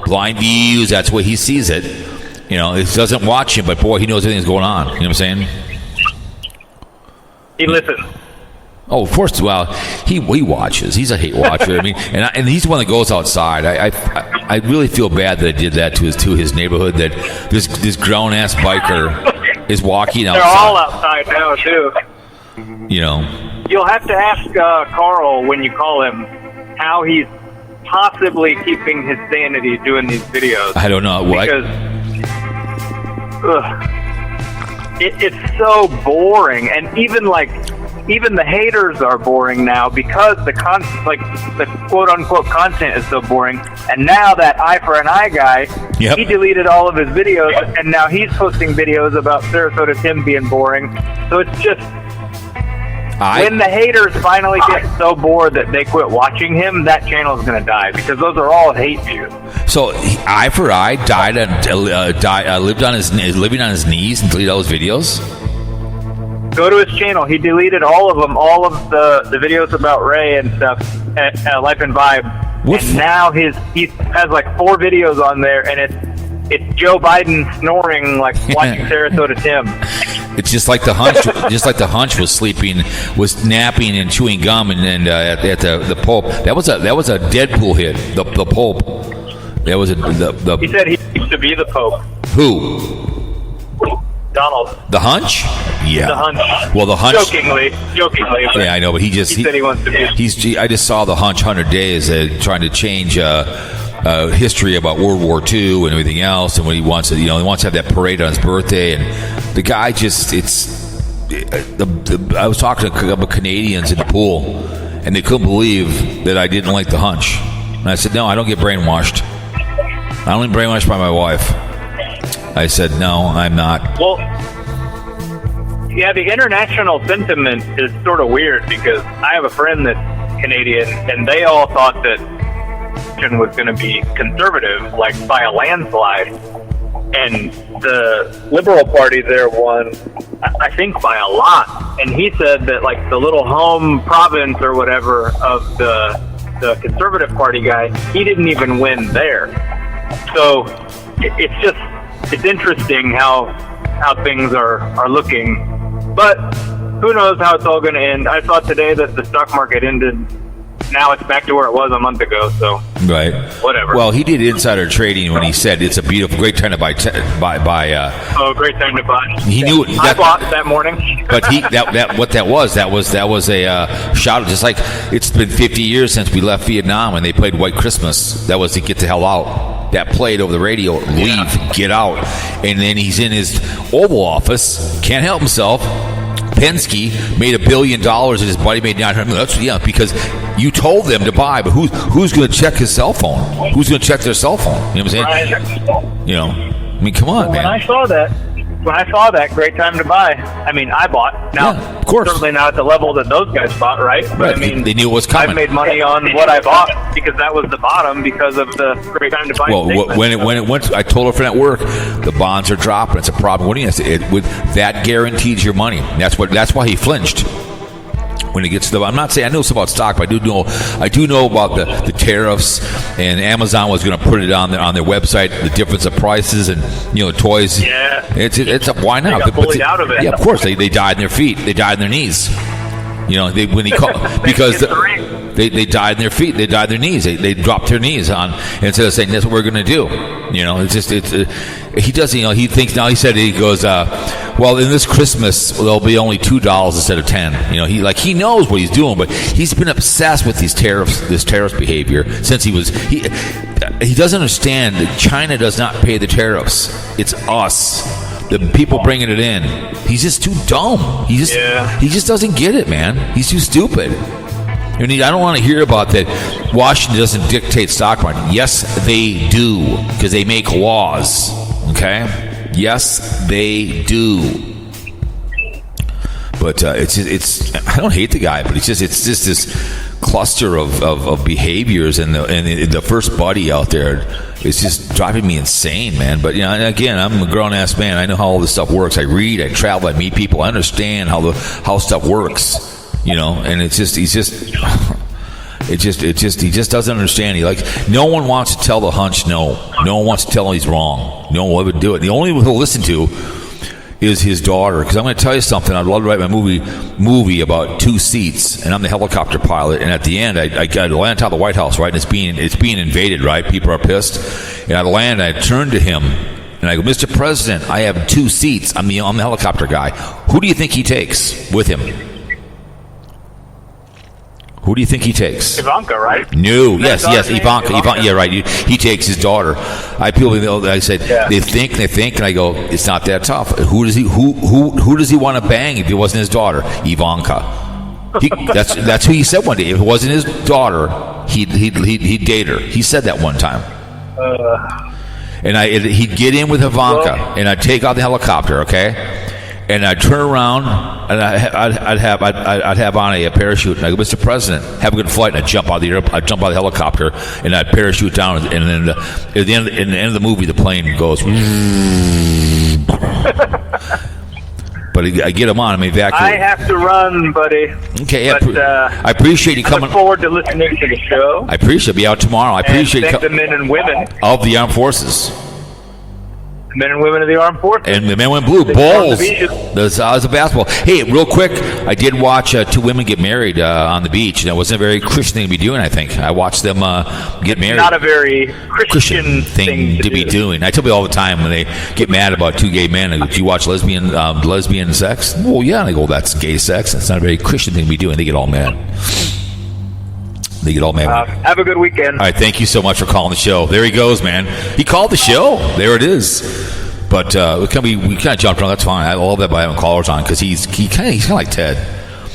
BlindViews, that's where he sees it. You know, he doesn't watch him, but boy, he knows everything's going on. You know what I'm saying? He listens. Oh, of course. Well, he watches. He's a hate watcher. I mean, and he's the one that goes outside. I really feel bad that I did that to his neighborhood. That this grown ass biker is walking outside. They're all outside now too. You know, you'll have to ask Carl when you call him how he's possibly keeping his sanity doing these videos. I don't know. Because it's so boring, and even the haters are boring now because the quote unquote content is so boring. And now that eye for an eye guy, he deleted all of his videos, and now he's posting videos about Sarasota Tim being boring. So it's just when the haters finally get so bored that they quit watching him, that channel is going to die, because those are all hate views. So eye for eye living on his knees and deleted all his videos. Go to his channel. He deleted all of them, all of the videos about Ray and stuff, Life and Vibe. And now he has like 4 videos on there, and it's Joe Biden snoring like watching Sarasota Tim. It's just like the hunch. Just like the hunch was napping and chewing gum, and at the Pope. That was a Deadpool hit. The Pope. That was the. He said he used to be the Pope. Who? Donald. The hunch? Yeah. The hunch. Well, the hunch. Jokingly. Yeah, I know, but he said he wants to be. I just saw the hunch 100 days trying to change history about World War II and everything else, and what he wants to, he wants to have that parade on his birthday, and the guy I was talking to a couple of Canadians in the pool, and they couldn't believe that I didn't like the hunch, and I said, no, I don't get brainwashed. I don't get brainwashed by my wife. I said, no, I'm not. Well, yeah, the international sentiment is sort of weird because I have a friend that's Canadian, and they all thought that was going to be conservative, like by a landslide. And the Liberal Party there won, I think, by a lot. And he said that, like, the little home province or whatever of the Conservative Party guy, he didn't even win there. So it's interesting how things are looking, but who knows how it's all going to end. I saw today that the stock market ended. Now it's back to where it was a month ago. So right, whatever. Well, he did insider trading when he said it's a beautiful, great time to buy. Great time to buy. He knew I bought that morning. But that was a shout. Just like it's been 50 years since we left Vietnam and they played White Christmas. That was to get the hell out. That played over the radio. Leave, get out. And then he's in his Oval Office. Can't help himself. Penske made $1 billion and his buddy made $900 million. Because you told them to buy, but who's going to check his cell phone? Who's going to check their cell phone? You know what I'm saying? I mean, come on, man. When I saw that, great time to buy. I mean, I bought. Now, yeah, of course. Certainly not at the level that those guys bought, right? But right. I mean, they knew it was coming. I made money on what I bought because that was the bottom because of the great time to buy. Well, when it went, I told her friend at work, the bonds are dropping. It's a problem. What do you say? That guarantees your money. That's why he flinched. When it gets to I'm not saying I know something about stock, but I do know about the tariffs, and Amazon was going to put it on their website, the difference of prices and toys. Yeah, it's why not? They got bullied out of it. Yeah, of course they died on their feet, they died on their knees. Because they died on their feet, they died on their knees, they dropped their knees on instead of saying that's what we're going to do. He does. He thinks now. He said he goes. Well, in this Christmas, there'll be only $2 instead of 10. He knows what he's doing, but he's been obsessed with this tariffs behavior since he doesn't understand that China does not pay the tariffs. It's us, the people bringing it in. He's just too dumb. He just doesn't get it, man. He's too stupid. I don't want to hear about that. Washington doesn't dictate stock market. Yes, they do, because they make laws. Okay. Yes, they do. But it's. I don't hate the guy, but it's just this cluster of behaviors, and the first buddy out there is just driving me insane, man. But again, I'm a grown ass man. I know how all this stuff works. I read, I travel, I meet people. I understand how stuff works. And he just doesn't understand. No one wants to tell the hunch no. No one wants to tell him he's wrong. No one would do it. The only one he'll listen to is his daughter. Because I'm going to tell you something. I'd love to write my movie about 2 seats, and I'm the helicopter pilot. And at the end, I got to land on the White House, right? And it's being invaded, right? People are pissed. And I land, and I turn to him, and I go, Mr. President, I have 2 seats. I'm the helicopter guy. Who do you think he takes with him? Who do you think he takes? Ivanka, right? No. Yes, Ivanka. Yeah, right. He takes his daughter. I said, yeah. They think, and I go, it's not that tough. Who does he want to bang if it wasn't his daughter? Ivanka. That's who he said one day. If it wasn't his daughter, he'd date her. He said that one time. And he'd get in with Ivanka, and I'd take out the helicopter, okay? And I'd turn around, and I'd have on a parachute, and I go, Mr. President, have a good flight. And I'd jump out of the helicopter, and I'd parachute down, and then at the end of the movie, the plane goes. But I get them on. I I have to run, buddy. Okay, yeah. But, I appreciate you coming. I look forward to listening to the show. I appreciate you out tomorrow. I appreciate thank the men and women of the armed forces. Men and women of the armed forces. And the men went blue. Bulls. The size of basketball. Hey, real quick, I did watch two women get married on the beach. And it wasn't a very Christian thing to be doing, I think. I watched them get married. Not a very Christian thing to be doing. I tell people all the time when they get mad about two gay men, do you watch lesbian sex? Well, yeah. And I go, that's gay sex. That's not a very Christian thing to be doing. They get all mad. Have a good weekend. All right, thank you so much for calling the show. There he goes, man. He called the show. There it is. But we kind of jumped around. That's fine. I love that by having callers on because he's kind of like Ted.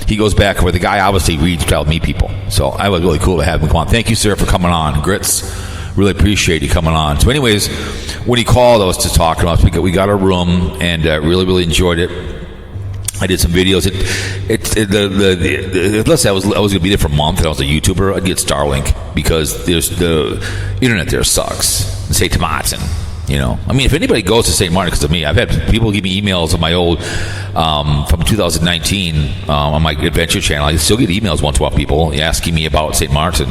He goes back where the guy obviously reads to meet people. So I was really cool to have him come on. Thank you, sir, for coming on. Grits, really appreciate you coming on. So, anyways, when he called, I was just talking about it. We got our room and really, really enjoyed it. I did some videos. Let's say I was going to be there for a month and I was a YouTuber. I'd get Starlink because the internet there sucks. Say to Maarten, I mean, if anybody goes to St. Maarten because of me, I've had people give me emails of my old from 2019 on my adventure channel. I still get emails once in a while, people asking me about St. Maarten.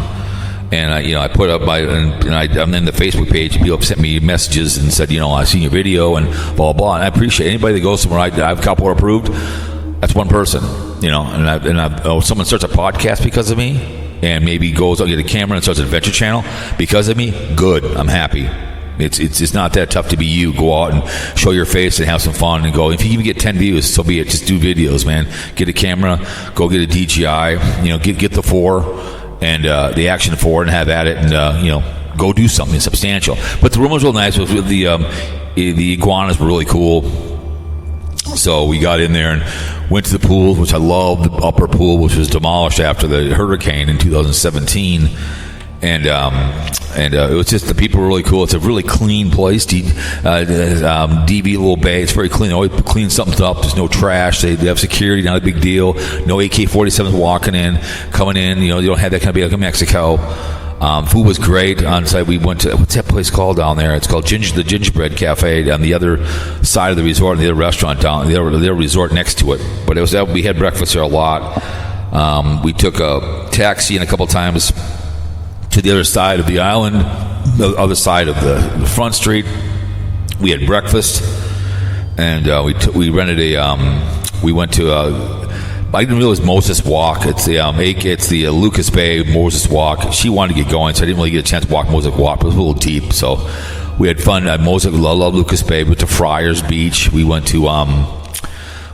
And I put up I'm in the Facebook page. And people sent me messages and said, I've seen your video and blah blah. And I appreciate anybody that goes somewhere. I have Cowpote approved. That's one person, And someone starts a podcast because of me, and maybe goes out get a camera and starts an adventure channel because of me. Good, I'm happy. It's not that tough to be you. Go out and show your face and have some fun and go. If you even get 10 views, so be it. Just do videos, man. Get a camera, go get a DJI. Get the 4. And the Action 4 and have at it and, go do something substantial. But the room was real nice. It was the iguanas were really cool. So we got in there and went to the pool, which I love, the upper pool, which was demolished after the hurricane in 2017. And it was just, the people were really cool. It's a really clean place. DV little bay. It's very clean. They always clean something up. There's no trash. They have security. Not a big deal. No AK-47s coming in. You don't have that kind of be like in Mexico. Food was great on site. We went to, what's that place called down there? It's called the Gingerbread Cafe on the other side of the resort, and the other restaurant down, the other resort next to it. But it was that we had breakfast there a lot. We took a taxi in a couple times to the other side of the island, the other side of the front street. We had breakfast, and we rented we went to I didn't realize Moses Walk. It's the Lucas Bay Moses Walk. She wanted to get going, so I didn't really get a chance to walk Moses Walk. It was a little deep, so we had fun at Moses. Love Lucas Bay. We went to Friars Beach. We went to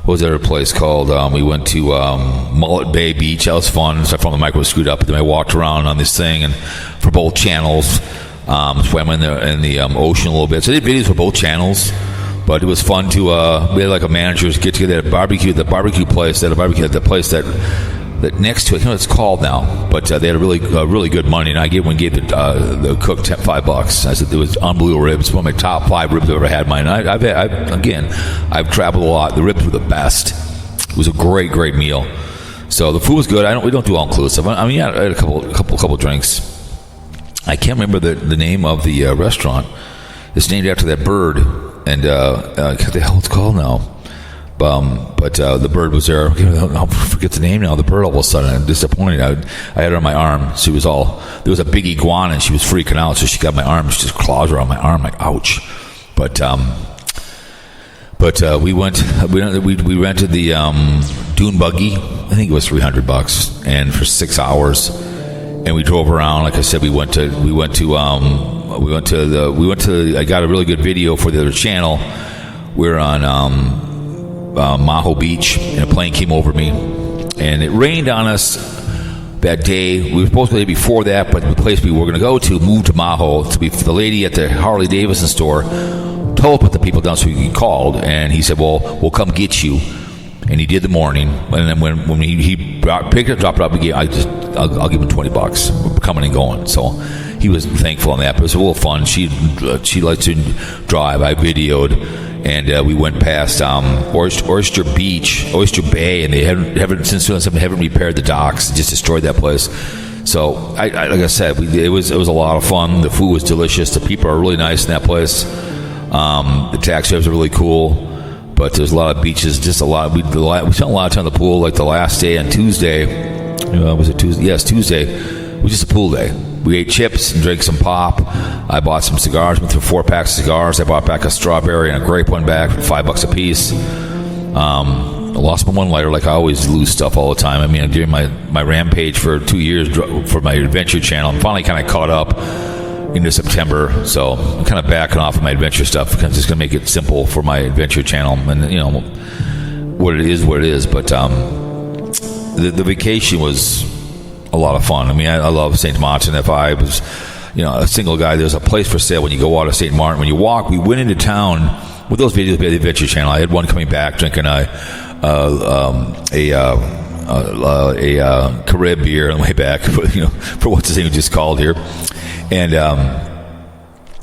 what was that other place called? We went to Mullet Bay Beach. That was fun. So I found the micro screwed up, but then I walked around on this thing and for both channels. Swam in the ocean a little bit. So I did videos for both channels, but it was fun to we had like a managers get together at the barbecue place. They had a barbecue at the place that next to it. I don't know what it's called now, but they had a really good money. And I gave the cook $5. I said it was unbelievable ribs. One of my top 5 ribs I've ever had. Mine. I've traveled a lot. The ribs were the best. It was a great meal. So the food was good. We don't do all inclusive. I mean, I had a couple drinks. I can't remember the name of the restaurant. It's named after that bird, and what the hell it's called now. But the bird was there. I'll forget the name now. The bird all of a sudden, I'm disappointed. I had her on my arm. There was a big iguana, and she was freaking out. So she got my arm. She just claws her on my arm, like ouch. But we rented the dune buggy. I think it was $300, and for 6 hours, and we drove around. Like I said, I got a really good video for the other channel. We're on Maho Beach, and a plane came over me, and it rained on us that day. We were supposed to be there before that, but the place we were going to go to moved to Maho. To be the lady at the Harley Davidson store told put the people down, so he called, and he said, "Well, we'll come get you." And he did the morning, and then when he dropped it up, I'll give him $20. We're coming and going, so he was thankful on that. But it was a little fun. She likes to drive. I videoed, and we went past Oyster Bay, and they haven't since 2007 haven't repaired the docks. Just destroyed that place. So like I said, it was a lot of fun. The food was delicious. The people are really nice in that place. The taxi drivers are really cool. but there's a lot of beaches. Just a lot. We spent a lot of time at the pool. Like the last day on Tuesday. Was it Tuesday? Yes, Tuesday. It was just a pool day. We ate chips and drank some pop. I bought some cigars. Went through 4 packs of cigars. I bought back a strawberry and a grape one back for $5 a piece. I lost my one lighter, like I always lose stuff all the time. I mean, during my rampage for 2 years for my adventure channel, I'm finally kind of caught up into September. So I'm kind of backing off of my adventure stuff. I'm just going to make it simple for my adventure channel. And, you know, what it is. But the vacation was a lot of fun. I mean, I love St. Maarten. If I was, you know, a single guy, there's a place for sale when you go out of St. Maarten. When you walk, we went into town with those videos by the Adventure Channel. I had one coming back drinking a Carib beer on the way back, for what's his name just called here. And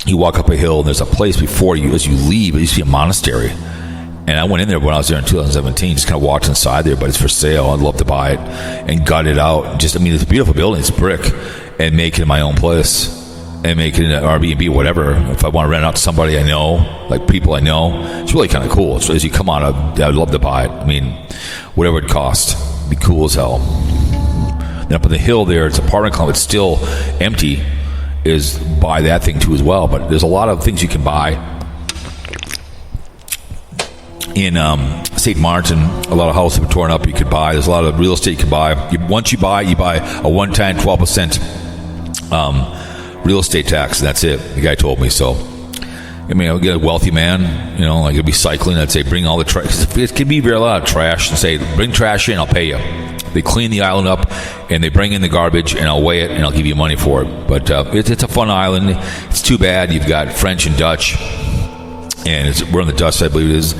you walk up a hill, and there's a place before you as you leave. It used to be a monastery. And I went in there when I was there in 2017, just kind of walked inside there, but it's for sale. I'd love to buy it and gut it out. It's a beautiful building. It's brick, and make it my own place and make it an Airbnb, whatever. If I want to rent it out to somebody I know, like people I know, it's really kind of cool. So as you come out, I'd love to buy it. I mean, whatever it costs, it'd be cool as hell. Then up on the hill there, it's an apartment complex. It's still empty. Is buy that thing too as well. But there's a lot of things you can buy. In St. Maarten, a lot of houses have been torn up. You could buy. There's a lot of real estate you can buy. Once you buy a one-time 12% real estate tax. And that's it. The guy told me so. I mean, I'll get a wealthy man. You know, like I'd be cycling. I'd say, bring all the trash. It can be a lot of trash. And say, bring trash in. I'll pay you. They clean the island up, and they bring in the garbage, and I'll weigh it, and I'll give you money for it. But it's a fun island. It's too bad you've got French and Dutch, and we're on the Dutch side, I believe it is.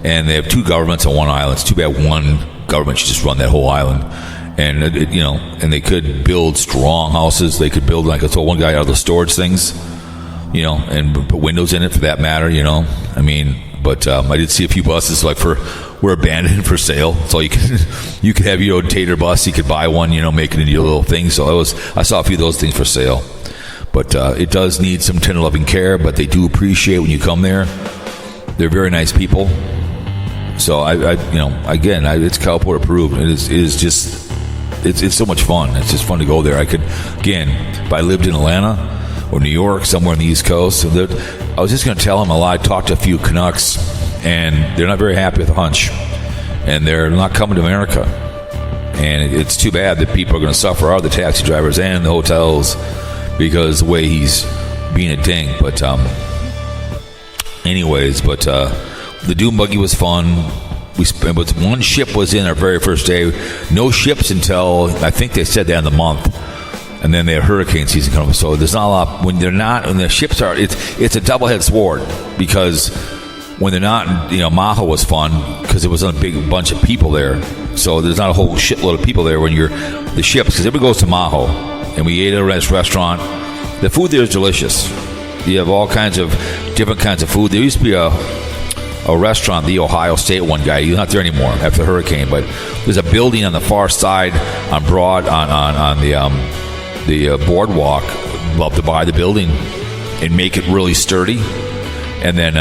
And they have 2 governments on one island. It's too bad one government should just run that whole island. And and they could build strong houses. They could build, like I told one guy, out of the storage things, and put windows in it for that matter. I mean, but I did see a few buses were abandoned for sale. So you could have your Tater bus. You could buy one, make it into your little thing. So I saw a few of those things for sale. But it does need some tender loving care. But they do appreciate when you come there. They're very nice people. So it's Cowpote approved. It is just, it's so much fun. It's just fun to go there. If I lived in Atlanta or New York, somewhere on the East Coast, I was just going to tell them I talked to a few Canucks, and they're not very happy with the hunch, and they're not coming to America. And it's too bad that people are going to suffer, are the taxi drivers and the hotels, because the way he's being a dink. But the Doom Buggy was fun. One ship was in our very first day. No ships until, I think they said that in the month. And then they had hurricane season coming. So there's not a lot. When the ships are, it's a double-headed sword. Because when they're not, Maho was fun because there was a big bunch of people there. So there's not a whole shitload of people there when you're the ships. Because everybody goes to Maho. And we ate at a restaurant. The food there is delicious. You have all kinds of different kinds of food. There used to be a restaurant, the Ohio State one guy. He's not there anymore after the hurricane, but there's a building on the far side on the boardwalk. Love to buy the building and make it really sturdy, and then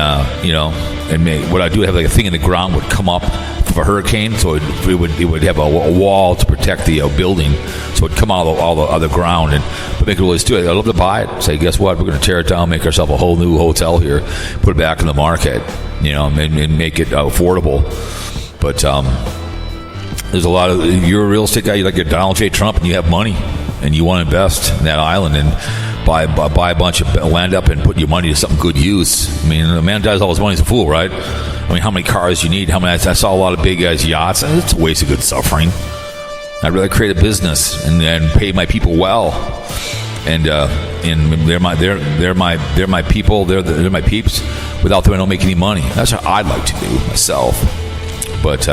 what I do, have like a thing in the ground would come up for a hurricane, so it would have a wall to protect the building, so it would come out of all the other ground but make it really sturdy. I love to buy it. Say, guess what? We're going to tear it down, make ourselves a whole new hotel here, put it back in the market. And make it affordable. But there's a lot of, you're a real estate guy, you like your Donald J. Trump, and you have money, and you want to invest in that island and buy a bunch of land up and put your money to something good use. I mean, a man dies all his money, he's a fool, right? I mean, how many cars you need? I saw a lot of big guys' yachts. It's a waste of good suffering. I'd rather create a business and pay my people well. And they're my people. They're my peeps. Without them, I don't make any money. That's what I'd like to do myself. But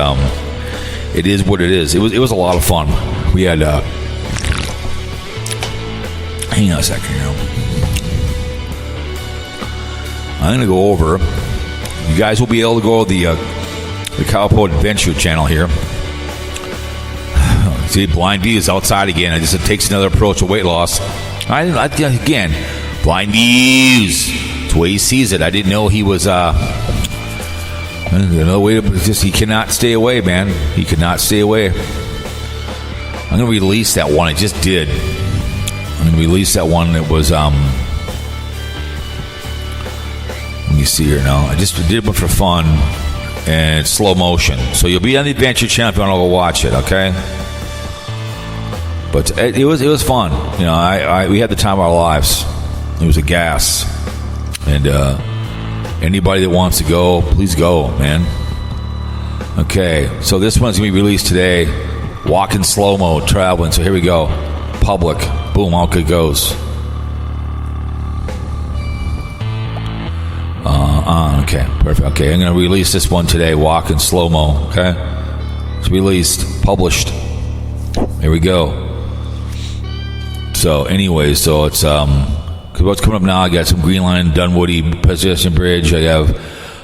it is what it is. It was a lot of fun. We had. Hang on a second here. I'm going to go over. You guys will be able to go to the Cowpote Adventure channel here. See, BlindViews outside again. It takes another approach to weight loss. Again, BlindViews. It's the way he sees it. I didn't know he was Another way to just he cannot stay away, man. He cannot stay away. I'm gonna release that one. I just did. I'm gonna release that one that was let me see here now. I just did one for fun and it's slow motion. So you'll be on the Adventure Channel if you want to go watch it, okay? But it was fun. You know, we had the time of our lives. It was a gas. And anybody that wants to go, please go, man. Okay, so this one's going to be released today. Walking slow-mo, traveling. So here we go. Public. Boom, out it goes. Okay, perfect. Okay, I'm going to release this one today. Walking slow-mo, okay? It's released, published. Here we go. So anyway, so it's what's coming up now, I got some Green Line, Dunwoody pedestrian bridge. I have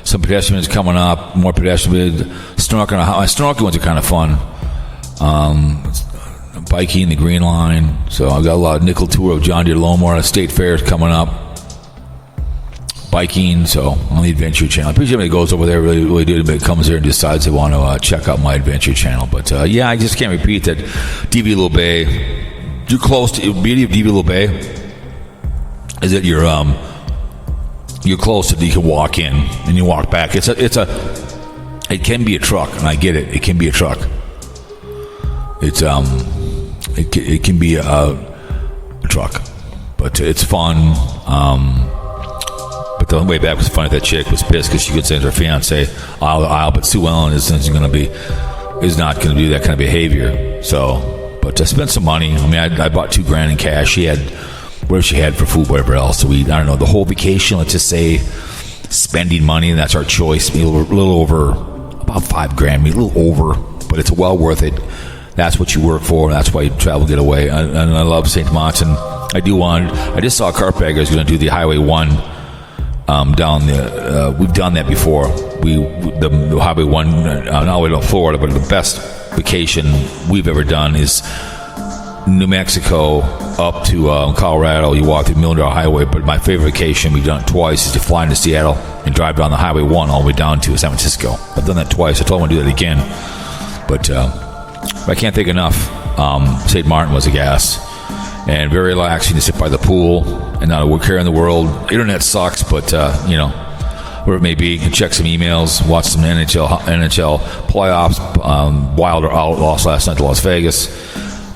some pedestrians coming up, more pedestrians. Snorkeling. My snorkeling ones are kind of fun. Biking the Green Line. So I've got a lot of nickel tour of John Deere Lomar. State fairs coming up. Biking, so on the Adventure Channel. I appreciate everybody goes over there, really do. Everybody comes there and decides they want to check out my Adventure Channel. But yeah, I just can't repeat that. DV Little Bay. You're close to the beauty of DV Little Bay is that you're close to you can walk in and you walk back. It can be a truck, and I get it. It can be a truck. It's it can be a truck, but it's fun. But the way back was funny. That chick was pissed because she could send her fiance aisle, but Sue Ellen is not going to do that kind of behavior. So, but I spent some money. I mean, I bought $2,000 in cash. She had whatever she had for food, whatever else. So I don't know, the whole vacation. Let's just say spending money, and that's our choice. A little over about $5,000, maybe a little over, but it's well worth it. That's what you work for. That's why you travel, get away. And I love St. Maarten. I just saw a carpetbagger is going to do the Highway 1 down the. We've done that before. The Highway 1 not all the way to Florida, but the best vacation we've ever done is New Mexico up to Colorado. You walk through $1 million highway. But my favorite vacation, we've done it twice, is to fly into Seattle and drive down the Highway 1 all the way down to San Francisco. I've done that twice. I told him to do that again. But I can't think enough. St. Maarten was a gas. And very relaxing to sit by the pool and not a care in the world. Internet sucks, but, wherever it may be, you can check some emails, watch some NHL playoffs. Wilder out, lost last night to Las Vegas.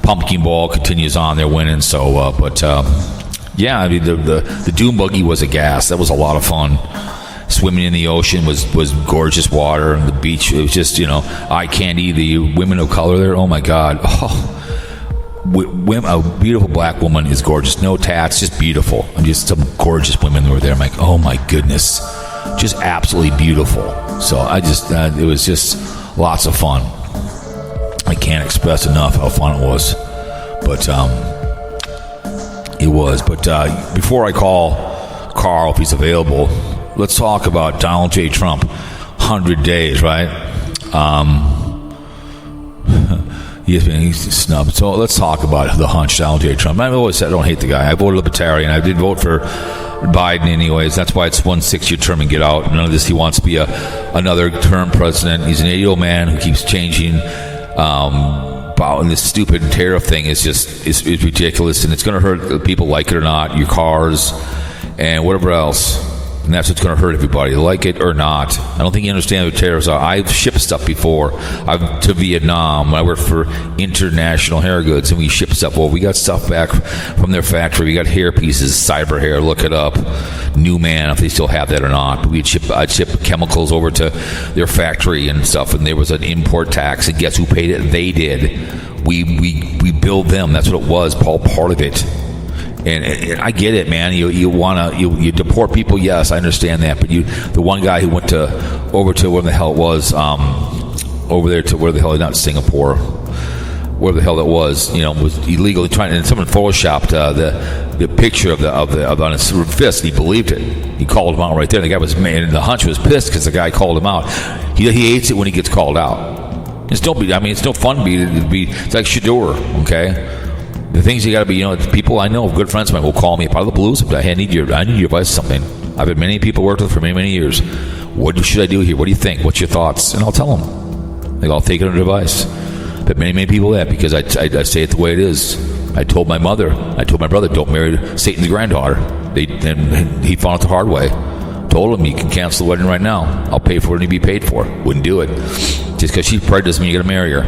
Pumpkin Ball continues on. They're winning. So, yeah, I mean, the Dune Buggy was a gas. That was a lot of fun. Swimming in the ocean was gorgeous water. And the beach, it was just, eye candy. The women of color there, oh, my God. Oh. A beautiful black woman is gorgeous. No tats, just beautiful. And just some gorgeous women were there. I'm like, oh, my goodness. Just absolutely beautiful. So it was just lots of fun. I can't express enough how fun it was. But it was. But before I call Carl, if he's available, let's talk about Donald J. Trump. 100 days, right? He's snubbed. So let's talk about the hunch, Donald J. Trump. I've always said I don't hate the guy. I voted Libertarian. I did vote for Biden anyways. That's why it's 1 6-year term and get out. None of this. He wants to be another term president. He's an 80-year-old man who keeps changing. And this stupid tariff thing is ridiculous, and it's going to hurt people, like it or not, your cars and whatever else. And that's what's going to hurt everybody, like it or not. I don't think you understand what tariffs are. I've shipped stuff before. I've to Vietnam. I worked for International Hair Goods, and we shipped stuff. Well, we got stuff back from their factory. We got hair pieces, cyber hair. Look it up. New Man, if they still have that or not. But I'd ship chemicals over to their factory and stuff, and there was an import tax. And guess who paid it? They did. We billed them. That's what it was. Part of it. And I get it, man. You deport people, yes, I understand that. But the one guy who went over to where the hell it was, over there to where the hell, not Singapore, where the hell it was illegally trying. And someone photoshopped the picture of the on his fist. And he believed it. He called him out right there. The guy was mad, and the hunch was pissed because the guy called him out. He hates it when he gets called out. It's no fun to be. It's like Shador, okay. The things you got to be, people I know, good friends of mine will call me part of the blues. But I need your advice on something. I've had many people worked with for many, many years. What should I do here? What do you think? What's your thoughts? And I'll tell them. Like, I'll take it under advice. But many, many people that, because I say it the way it is. I told my mother, I told my brother, don't marry Satan's granddaughter. And he found it the hard way. Told him, you can cancel the wedding right now. I'll pay for what you be paid for. Wouldn't do it. Just because she's pregnant doesn't mean you got to marry her.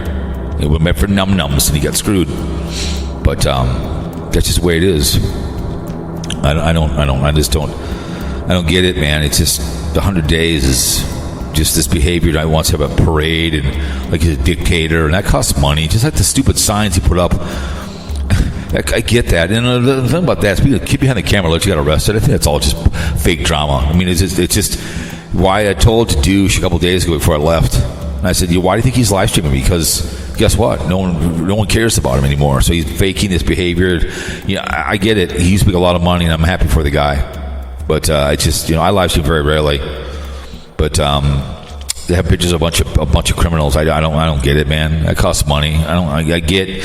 It was meant for num-nums, and he got screwed. But that's just the way it is. I don't get it, man. It's just 100 days is just this behavior. I wants to have a parade and like he's a dictator, and that costs money. Just like the stupid signs he put up. I get that. And the thing about that is keep behind the camera, let you get arrested. I think that's all just fake drama. I mean, it's just why I told Douche a couple days ago before I left. And I said, why do you think he's live streaming? Because guess what? No one cares about him anymore. So he's faking this behavior. I get it. He used to make a lot of money, and I'm happy for the guy. But I just, I live stream very rarely. But they have pictures of a bunch of criminals. I don't get it, man. That costs money. I get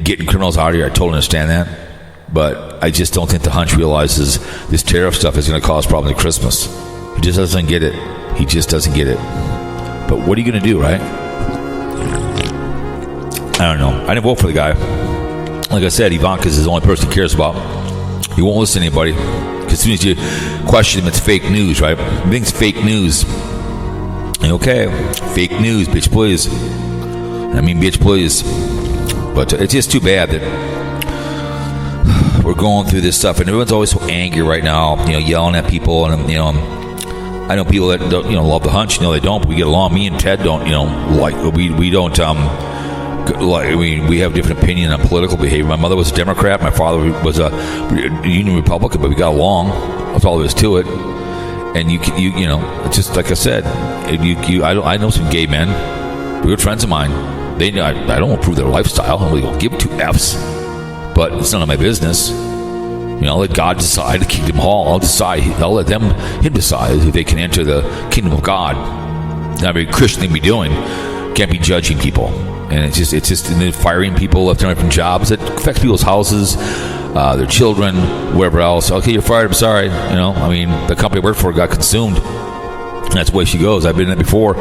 getting criminals out of here. I totally understand that. But I just don't think the hunch realizes this tariff stuff is going to cause problems at Christmas. He just doesn't get it. He just doesn't get it. But what are you going to do, right? I don't know. I didn't vote for the guy. Like I said, Ivanka's the only person he cares about. He won't listen to anybody. Because as soon as you question him, it's fake news, right? He thinks fake news. Okay, fake news, bitch, please. I mean, bitch, please. But it's just too bad that we're going through this stuff, and everyone's always so angry right now, yelling at people, and I know people that don't, love the hunch. They don't. But we get along. Me and Ted don't. We don't. We have different opinion on political behavior. My mother was a Democrat. My father was a Union Republican, but we got along. That's all there is to it. And it's just like I said. I know some gay men, good friends of mine. I don't approve their lifestyle. I'm going to give 2 F's, but it's none of my business. I'll let God decide. The kingdom hall. I'll let him decide if they can enter the kingdom of God. Not a very Christian thing to be doing. Can't be judging people. And it's just and then firing people left and right from jobs. It affects people's houses, their children, wherever else. Okay, you're fired. I'm sorry. The company I worked for got consumed. And that's the way she goes. I've been in it before.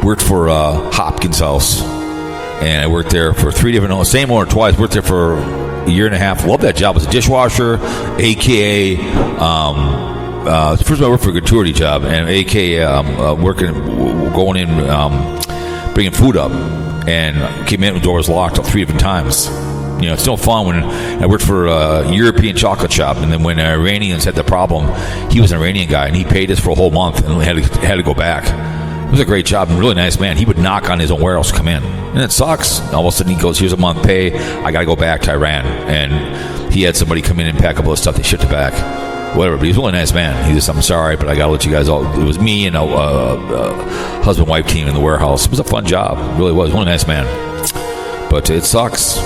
Worked for Hopkins House, and I worked there for 3 different. Same owner twice. Worked there for a year and a half. Loved that job. I was a dishwasher, aka. First of all, I worked for a gratuity job, and aka going in, bringing food up. And came in with doors locked 3 different times. It's no fun when I worked for a European chocolate shop, and then when Iranians had the problem, he was an Iranian guy, and he paid us for a whole month, and we had to go back. It was a great job, and really nice man. He would knock on his own warehouse to come in, and it sucks. All of a sudden, he goes, "Here's a month pay. I got to go back to Iran," and he had somebody come in and pack up all the stuff. They shipped it back. Whatever, but he's a really nice man. He just, I'm sorry, but I gotta let you guys all. It was me and a husband-wife team in the warehouse. It was a fun job, it really was. Really nice man, but it sucks.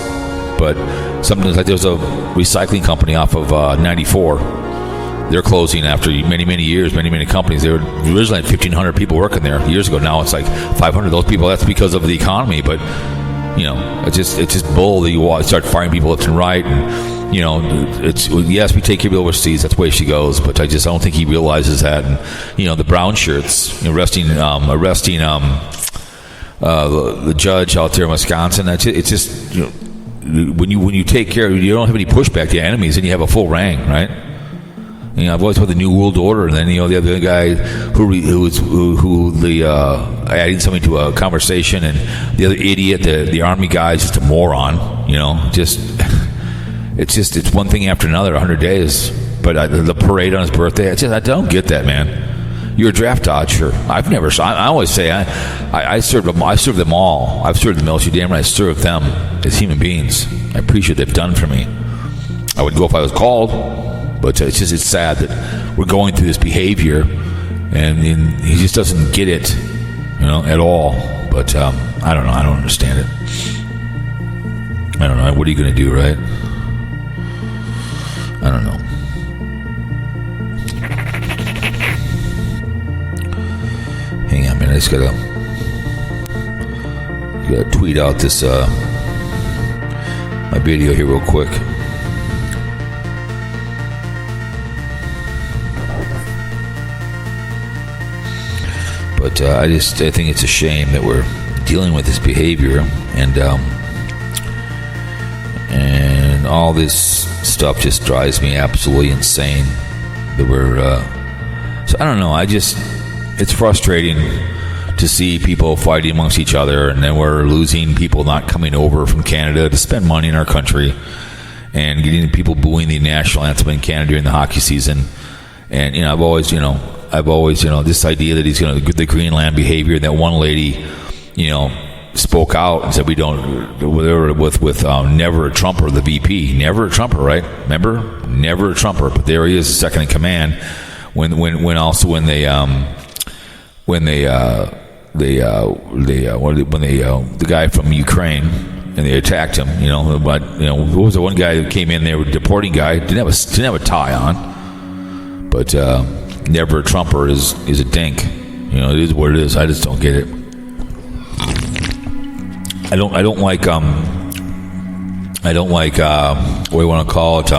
But sometimes, like there's a recycling company off of 94. They're closing after many, many years. Many companies. They were originally had 1,500 people working there years ago. Now it's like 500. Those people. That's because of the economy, but it's just bull that you start firing people left and right. And it's yes, we take people overseas. That's the way she goes. But I don't think he realizes that. And the brown shirts arresting the judge out there in Wisconsin. It's just when you take care, you don't have any pushback to enemies, and you have a full rank, right? I've always put the New World Order, and then the other guy who adding something to a conversation, and the other idiot, the army guy, is just a moron. It's one thing after another. 100 days, but the parade on his birthday. I don't get that, man. You're a draft dodger. I always say I serve them. I serve them all. I've served the military. Damn right, I serve them as human beings. I appreciate what they've done for me. I would go if I was called. But it's sad that we're going through this behavior, and he just doesn't get it, at all. But I don't know. I don't understand it. I don't know. What are you going to do, right? I don't know. Hang on a minute. I just gotta tweet out this my video here real quick. But I think it's a shame that we're dealing with this behavior, and all this stuff just drives me absolutely insane. That we're so I don't know. It's frustrating to see people fighting amongst each other, and then we're losing people not coming over from Canada to spend money in our country, and getting people booing the national anthem in Canada during the hockey season. And I've always this idea that he's going to the Greenland behavior. That one lady, spoke out and said we don't with never a Trumper, the VP, never a Trumper, right? Remember, never a Trumper. But there he is, second in command. When the guy from Ukraine, and they attacked him, but who was the one guy that came in there, the deporting guy, didn't have a tie on, but never a Trumper is a dink. It is what it is. I just don't get it. I don't like what do you want to call it,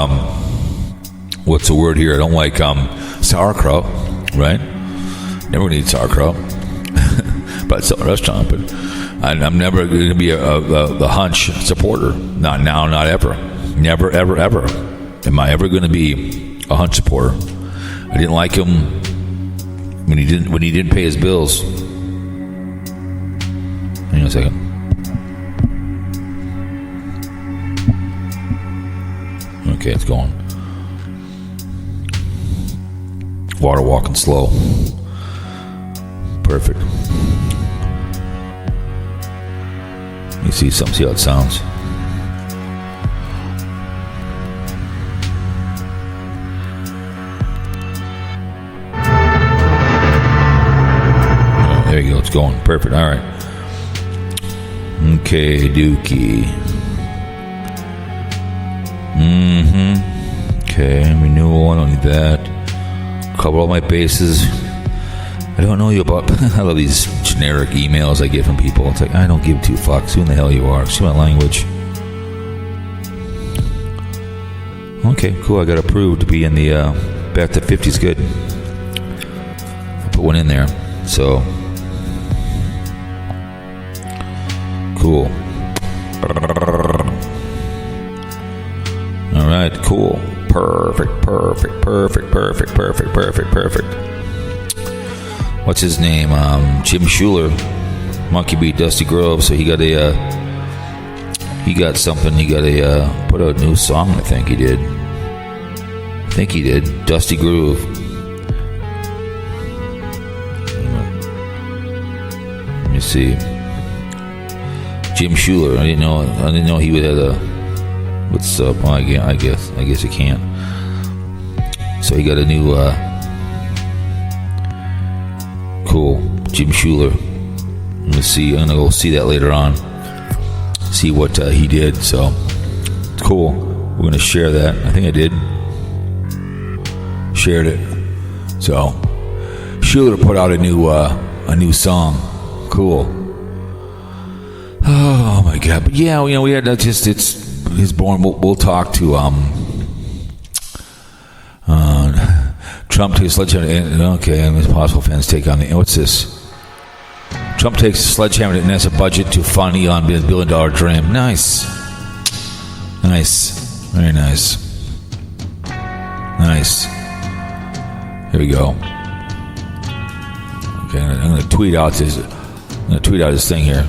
what's the word here? I don't like sauerkraut, right? Never gonna eat sauerkraut. But it's a restaurant. But I'm never going to be the hunch supporter. Not now, not ever. Never, ever, ever. Am I ever going to be a hunch supporter? I didn't like him when he didn't pay his bills. Hang on a second. Okay, it's going. Water walking slow. Perfect. You see how it sounds. Oh, there you go, it's going. Perfect. All right. Okay, Dookie. Okay, renewal, I don't need that. Cover all my bases. I don't know you about. I love these generic emails I get from people. It's like, I don't give two fucks who in the hell you are. Excuse my language. Okay, cool. I got approved to be in the back to 50 is good. I put one in there. So cool. All right, cool. Perfect. What's his name? Jim Schuler, Monkey Beat, Dusty Grove. So he got something. He got put out a new song. I think he did. Dusty Groove. Let me see. Jim Schuler. I didn't know he would have a. What's up? Well, I guess you can't. So he got a new. Cool, Jim Schuler. I'm gonna go see that later on. See what he did. So cool. We're gonna share that. I think I did. Shared it. So Schuler put out a new song. Cool. Oh my God! But yeah, we had he's born. We'll talk to Trump takes sledgehammer. Okay, and his possible fans take on the. What's this? Trump takes a sledgehammer to NASA budget to fund Elon $1 billion dream. Nice. Very nice. Here we go. Okay, I'm going to tweet out this. Thing here.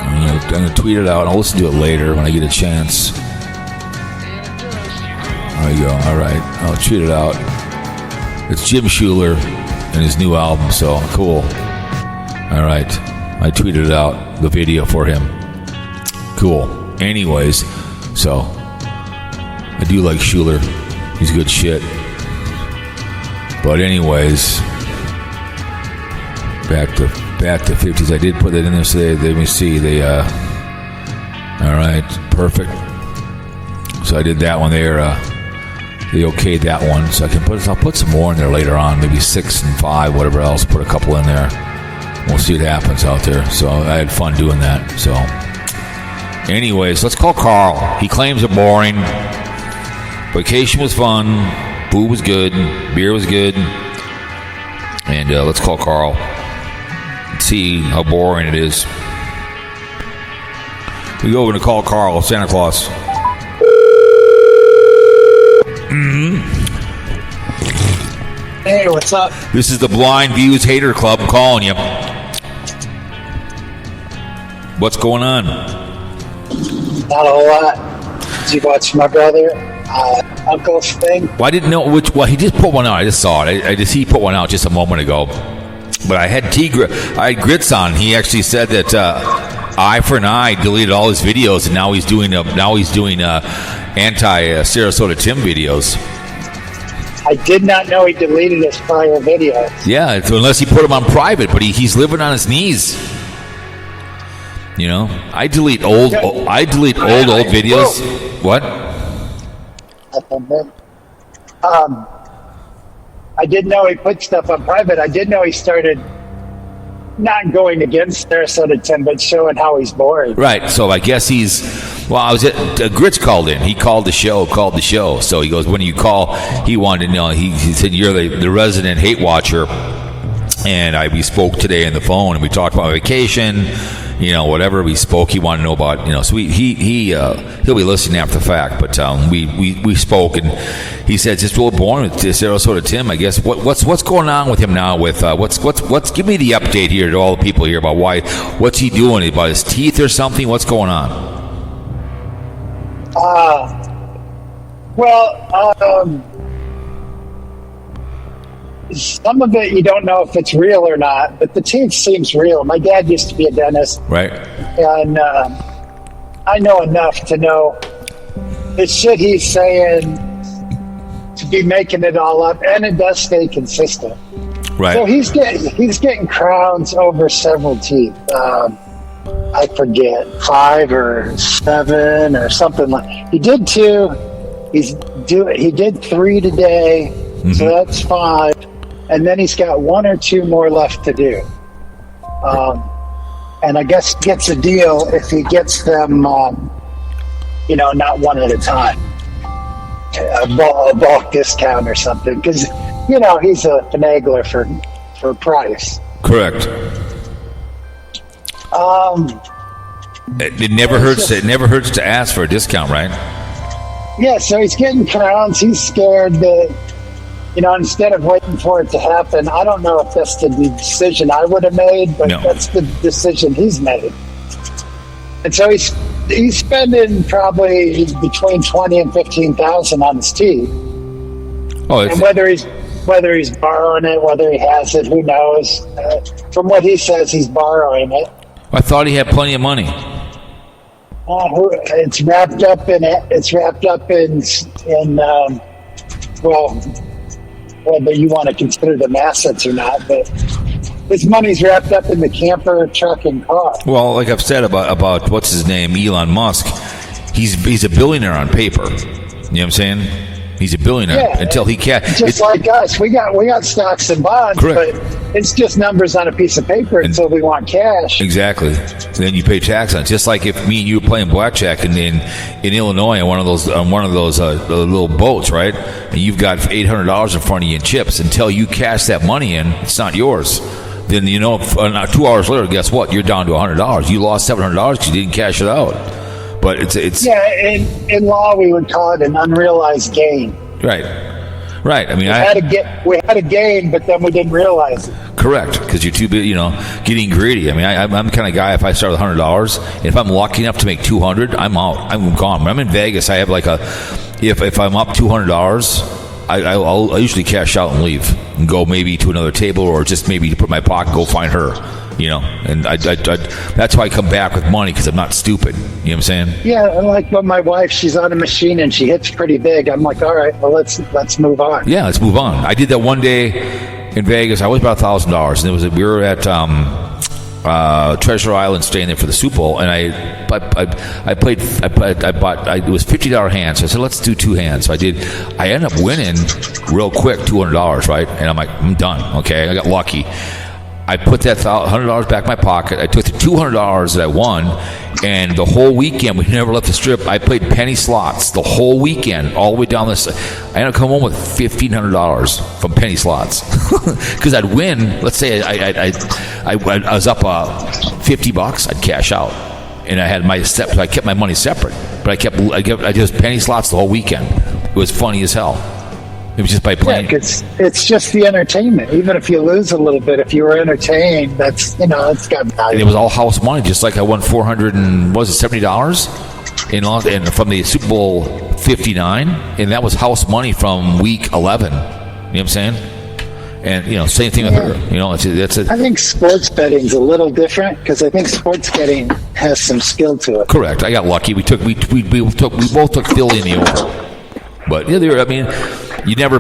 I'm going to tweet it out. I'll listen to it later when I get a chance. There you go. All right. I'll tweet it out. It's Jim Schuler and his new album, so cool. All right. I tweeted it out, the video for him. Cool. Anyways, so I do like Schuler. He's good shit. But anyways, back to 50s. I did put that in there, so let me see. All right, perfect. So I did that one there. They okayed that one, so I'll put some more in there later on, maybe 6 and 5, whatever else. Put a couple in there. We'll see what happens out there. So I had fun doing that. So, anyways, let's call Carl. He claims it boring. Vacation was fun. Food was good. Beer was good. And let's call Carl. See how boring it is. We go over to call Carl, Santa Claus. Hey, what's up? This is the BlindViews Hater Club calling you. What's going on? Not a whole lot. Did you watch my brother, uncle's thing? Well, I didn't know which. Well, he just put one out. I just saw it. He put one out just a moment ago. But I had I had Grits on. He actually said that Eye for an Eye deleted all his videos, and now he's doing anti Sarasota Tim videos. I did not know he deleted his prior video. Yeah, unless he put them on private, but he's living on his knees. You know, I delete old videos. What? I didn't know he put stuff on private. I did know he started not going against Sarasota Tim, but showing how he's boring. Right. So I guess I was at Grits called in. He called the show. So he goes, when you call, he wanted to know. He said, you're the resident hate watcher. And we spoke today on the phone, and we talked about vacation, whatever we spoke. He wanted to know about, so he'll be listening after the fact. But we spoke, and he said it's just a little boring with Sarasota Tim. I guess what's going on with him now? With what's give me the update here to all the people here about what's he doing about his teeth or something? What's going on? Some of it you don't know if it's real or not, but the teeth seems real. My dad used to be a dentist. Right. And I know enough to know the shit he's saying to be making it all up, and it does stay consistent. Right. So he's getting crowns over several teeth. I forget, 5 or 7 or something like. He did 2. He did 3 today, so that's 5. And then he's got 1 or 2 more left to do. And I guess gets a deal if he gets them, not one at a time. A bulk discount or something. Because, he's a finagler for price. Correct. It never hurts. It never hurts to ask for a discount, right? Yeah, so he's getting crowns. He's scared that, instead of waiting for it to happen, I don't know if that's the decision I would have made, but that's the decision he's made. And so he's spending probably between $20,000 and $15,000 on his teeth. Oh, and whether he's borrowing it, whether he has it, who knows? From what he says, he's borrowing it. I thought he had plenty of money. It's wrapped up in it. It's wrapped up in whether you want to consider them assets or not, but his money's wrapped up in the camper, truck, and car. Well, like I've said about what's his name, Elon Musk, he's a billionaire on paper. You know what I'm saying? He's a billionaire until he can't. Just like us, we got stocks and bonds, correct. But it's just numbers on a piece of paper until we want cash. Exactly. Then you pay tax on it. Just like if me and you were playing blackjack in Illinois on one of those little boats, right? And you've got $800 in front of you in chips. Until you cash that money in, it's not yours. Then 2 hours later, guess what? You're down to $100. You lost $700 because you didn't cash it out. But it's in law we would call it an unrealized gain. Right. I mean, we had a gain, but then we didn't realize it. Correct, because you're too big, getting greedy. I mean, I'm the kind of guy. If I start with $100, if I'm lucky enough to make $200, I'm out. I'm gone. When I'm in Vegas, I have if I'm up $200, I'll usually cash out and leave and go maybe to another table or just maybe to put in my pocket, go find her. And I that's why I come back with money, because I'm not stupid. You know what I'm saying? Yeah, like when my wife, she's on a machine and she hits pretty big. I'm like, all right, well, let's move on. Yeah, let's move on. I did that one day in Vegas. I was about $1,000, and we were at Treasure Island, staying there for the Super Bowl, and I bought. It was $50 hands. So I said, let's do 2 hands. So I did. I ended up winning real quick, $200, right? And I'm like, I'm done. Okay, I got lucky. I put that $100 back in my pocket. I took the $200 that I won, And the whole weekend, we never left the strip. I played penny slots the whole weekend, all the way down this. I ended up coming home with $1,500 from penny slots because I'd win. Let's say I was up $50. I'd cash out, and I had my steps. I kept my money separate, but I just penny slots the whole weekend. It was funny as hell. It was just by playing. Yeah, it's just the entertainment. Even if you lose a little bit, if you were entertained, that's it's got value. And it was all house money, just like I won $470 and from the Super Bowl 59, and that was house money from week 11. You know what I'm saying? And same thing with her. I think sports betting's a little different because I think sports betting has some skill to it. Correct. I got lucky. We both took Philly in the over. But you never.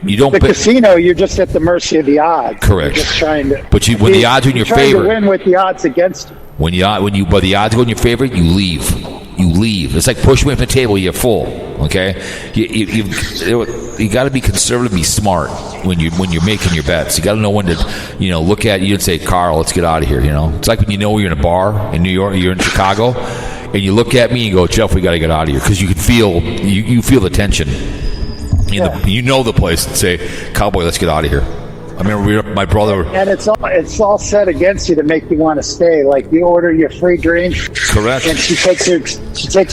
You don't. The casino, you're just at the mercy of the odds. Correct. You're just trying to. But when the odds are in your favor, to win with the odds against you. When the odds go in your favor, you leave. You leave. It's like push away from the table. You're full. Okay. You got to be conservative. Be smart when you're making your bets. You got to know when to look at you and say, Carl, let's get out of here. It's like when you're in a bar in New York, you're in Chicago. And you look at me and go, Jeff, we got to get out of here because you can feel you feel the tension. You know the place and say, Cowboy, let's get out of here. I remember my brother. And it's all set against you to make you want to stay. Like you order your free drink. Correct. And she takes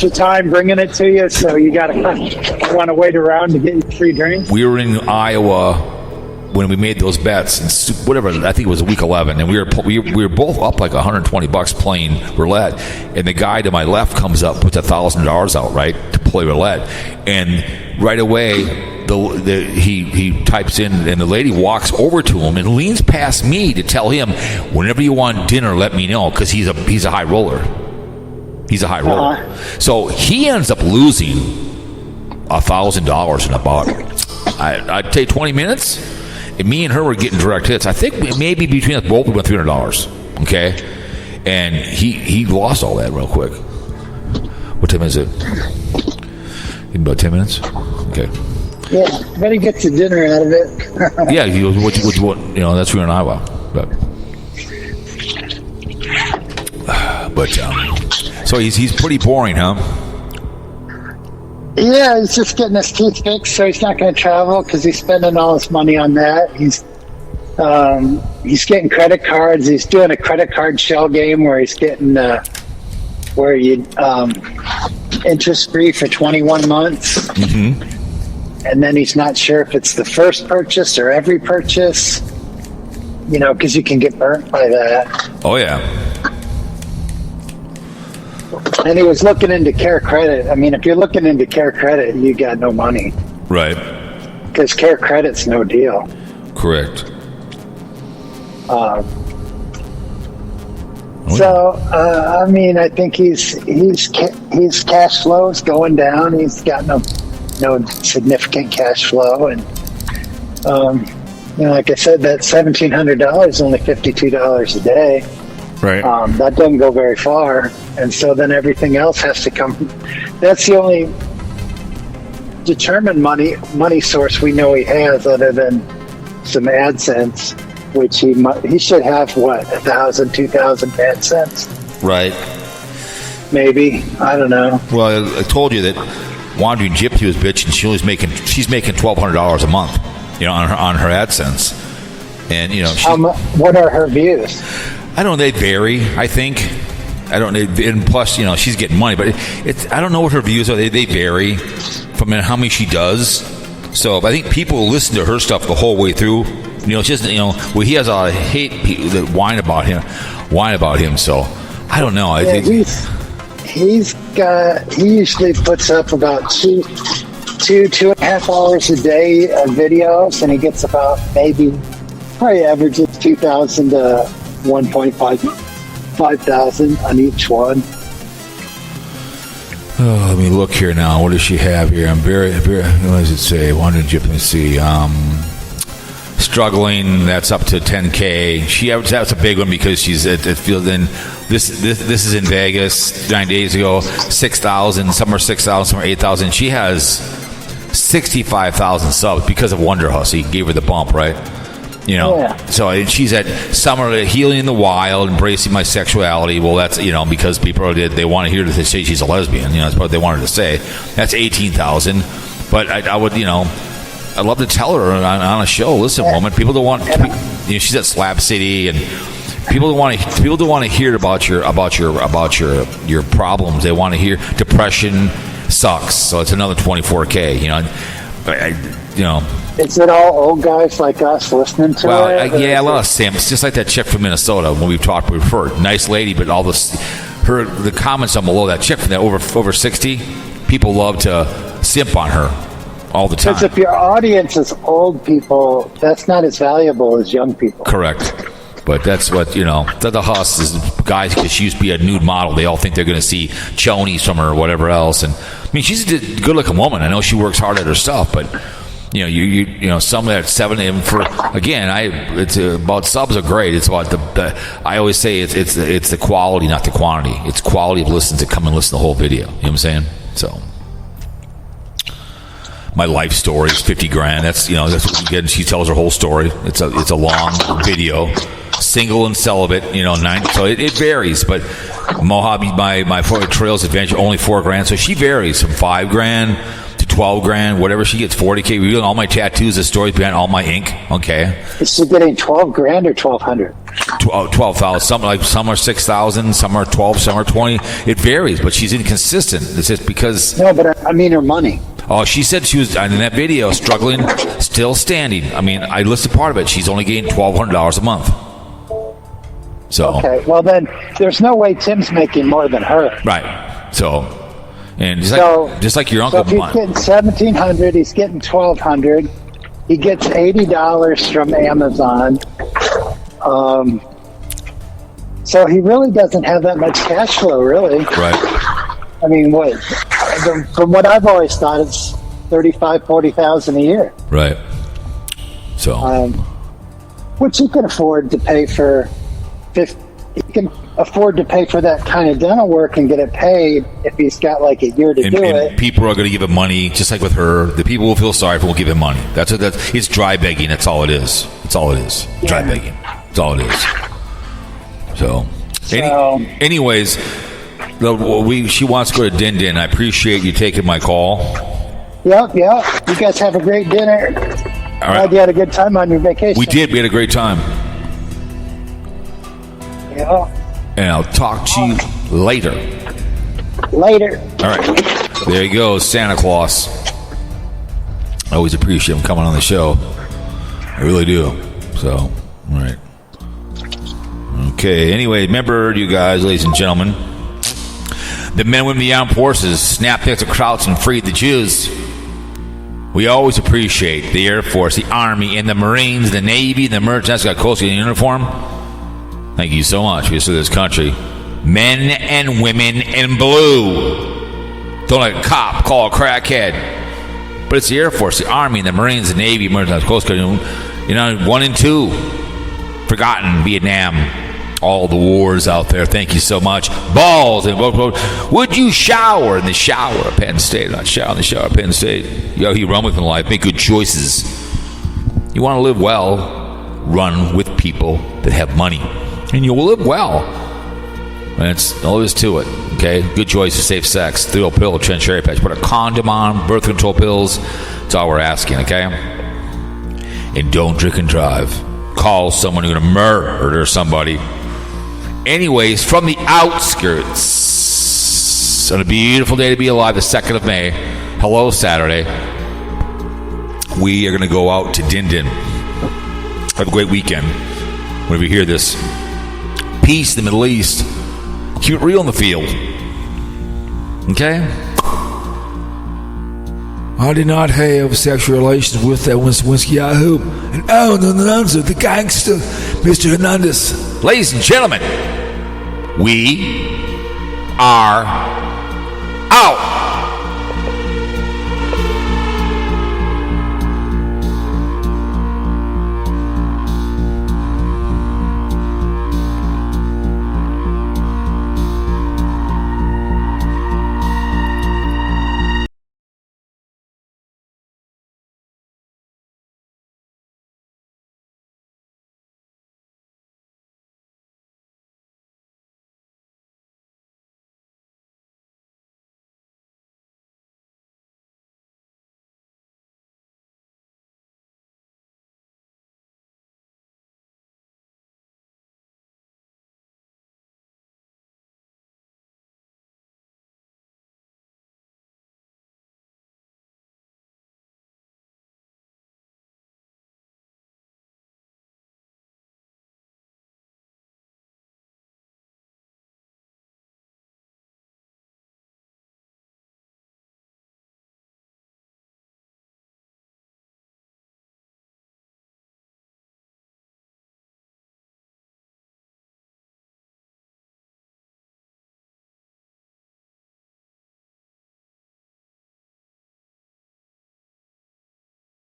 her time bringing it to you, so you got to want to wait around to get your free drink. We were in Iowa when we made those bets, and whatever, I think it was week 11, and we were both up like $120 playing roulette, and the guy to my left comes up, puts $1,000 out, right, to play roulette, and right away he types in, and the lady walks over to him and leans past me to tell him, whenever you want dinner, let me know, because he's a high roller. He's a high roller. So he ends up losing $1,000 in about, I'd say 20 minutes. And me and her were getting direct hits. I think maybe between us both we went $300. Okay, and he lost all that real quick. What time is it? In about 10 minutes. Okay. Yeah, better get your dinner out of it. Yeah, he goes, what? That's we're in Iowa, but so he's pretty boring, huh? Yeah, he's just getting his teeth fixed, so he's not going to travel because he's spending all his money on that. He's getting credit cards. He's doing a credit card shell game where he's getting interest free for 21 months, and then he's not sure if it's the first purchase or every purchase. Because you can get burnt by that. Oh yeah. And he was looking into Care Credit. I mean, if you're looking into Care Credit, you got no money. Right. Because Care Credit's no deal. Correct. I think his cash flow is going down. He's got no significant cash flow. And, like I said, that $1,700 is only $52 a day. Right. That doesn't go very far. And so then everything else has to come. That's the only determined money source we know he has, other than some AdSense, which he should have 1,000, 2,000 AdSense. Right. Maybe, I don't know. Well, I told you that Wandering Gypsy was bitching. She's making $1,200 a month, on her AdSense, and what are her views? I don't know. They vary. I think. I don't. And plus, she's getting money, but I don't know what her views are. They vary from how many she does. So I think people listen to her stuff the whole way through. It's just he has a lot of hate people that whine about him. So I don't know. I think he usually puts up about 2.5 hours a day of videos, and he gets about probably averages 2,000 to 1,500 on each one. Oh, let me look here now. What does she have here? I'm very, very. What does it say? Wandering Gypsy. Let me see. Struggling. That's up to 10K. That's a big one because she's at field. Then this is in Vegas 9 days ago. 6,000. Some are 6,000. Some are 8,000. She has 65,000 subs because of Wonder Hustle. He gave her the bump, right? You know, Yeah. so she's at summer healing in the wild, embracing my sexuality. Well, that's because people they want to hear her to say she's a lesbian. That's what they wanted to say. That's 18,000. But I would I'd love to tell her on a show. Listen, woman, people don't want. She's at Slab City, and people don't want to hear about your problems. They want to hear depression sucks. So it's another $24K. Is it all old guys like us listening to it? A lot of Sims, just like that chick from Minnesota when we've talked with her. Nice lady, but all the comments on below that chick from that over 60, people love to simp on her all the time. Because if your audience is old people, that's not as valuable as young people. Correct. But that's what, the Huss is guys, because she used to be a nude model. They all think they're going to see chonies from her or whatever else. And I mean, she's a good looking woman. I know she works hard at her stuff, but some at 7 a.m. for it's about subs are great. It's about I always say it's the quality, not the quantity. It's quality of listens to come and listen to the whole video. You know what I'm saying? So my life story is $50,000. That's what you get. She tells her whole story. It's a long video, single and celibate. 9. So it varies, but Mojave, my Trails Adventure, only $4,000. So she varies from $5,000 to $12,000, whatever she gets. $40K. Revealing all my tattoos, the stories behind all my ink. Okay. Is she getting $12,000 or $1,200? 12,000. Some are 6,000, some are 12, some are 20. It varies, but she's inconsistent. It's just because. No, but I mean her money. Oh, she said she was in that video struggling, still standing. I mean, I listed part of it. She's only getting $1,200 a month. So okay, well then, there's no way Tim's making more than her. Right. So, and just like your uncle. So if he's getting $1,700, he's getting $1,200. He gets $80 from Amazon. So he really doesn't have that much cash flow, really. Right. I mean, from what I've always thought, it's $35,000-$40,000 a year. Right. So, which he can afford to pay for. He can afford to pay for that kind of dental work and get it paid if he's got like a year to do it. People are going to give him money, just like with her. The people who feel sorry for will give him money. It's dry begging. That's all it is. That's all it is. Yeah. Dry begging. That's all it is. So anyways, she wants to go to Din Din. I appreciate you taking my call. Yep. You guys have a great dinner. All right. Glad you had a good time on your vacation. We did. We had a great time. Yeah. And I'll talk to you later. Later. All right. There you go, Santa Claus. I always appreciate him coming on the show. I really do. So, all right. Okay. Anyway, remember, you guys, ladies and gentlemen, the men and women of the armed forces snapped the Krauts and freed the Jews. We always appreciate the Air Force, the Army, and the Marines, the Navy, the merchants that got Coast Guard uniform. Thank you so much for this country. Men and women in blue. Don't let a cop call a crackhead. But it's the Air Force, the Army, the Marines, the Navy, merchants, Coast Guard. 1 and 2. Forgotten Vietnam. All the wars out there. Thank you so much. Balls. And would you shower in the shower at Penn State? Not shower in the shower at Penn State. You run with in life. Make good choices. You want to live well, run with people that have money. And you'll live well. And it's all there is to it. Okay? Good choice of safe sex. Thrill pill, trench cherry patch. Put a condom on, birth control pills. That's all we're asking, okay? And don't drink and drive. Call someone who's going to murder somebody. Anyways, from the outskirts, on a beautiful day to be alive, the 2nd of May, hello, Saturday, we are going to go out to Din Din. Have a great weekend. Whenever you hear this, peace in the Middle East. Keep it real in the field. Okay? I did not have sexual relations with that Winsky Yahoo. And the gangster, Mr. Hernandez. Ladies and gentlemen, we are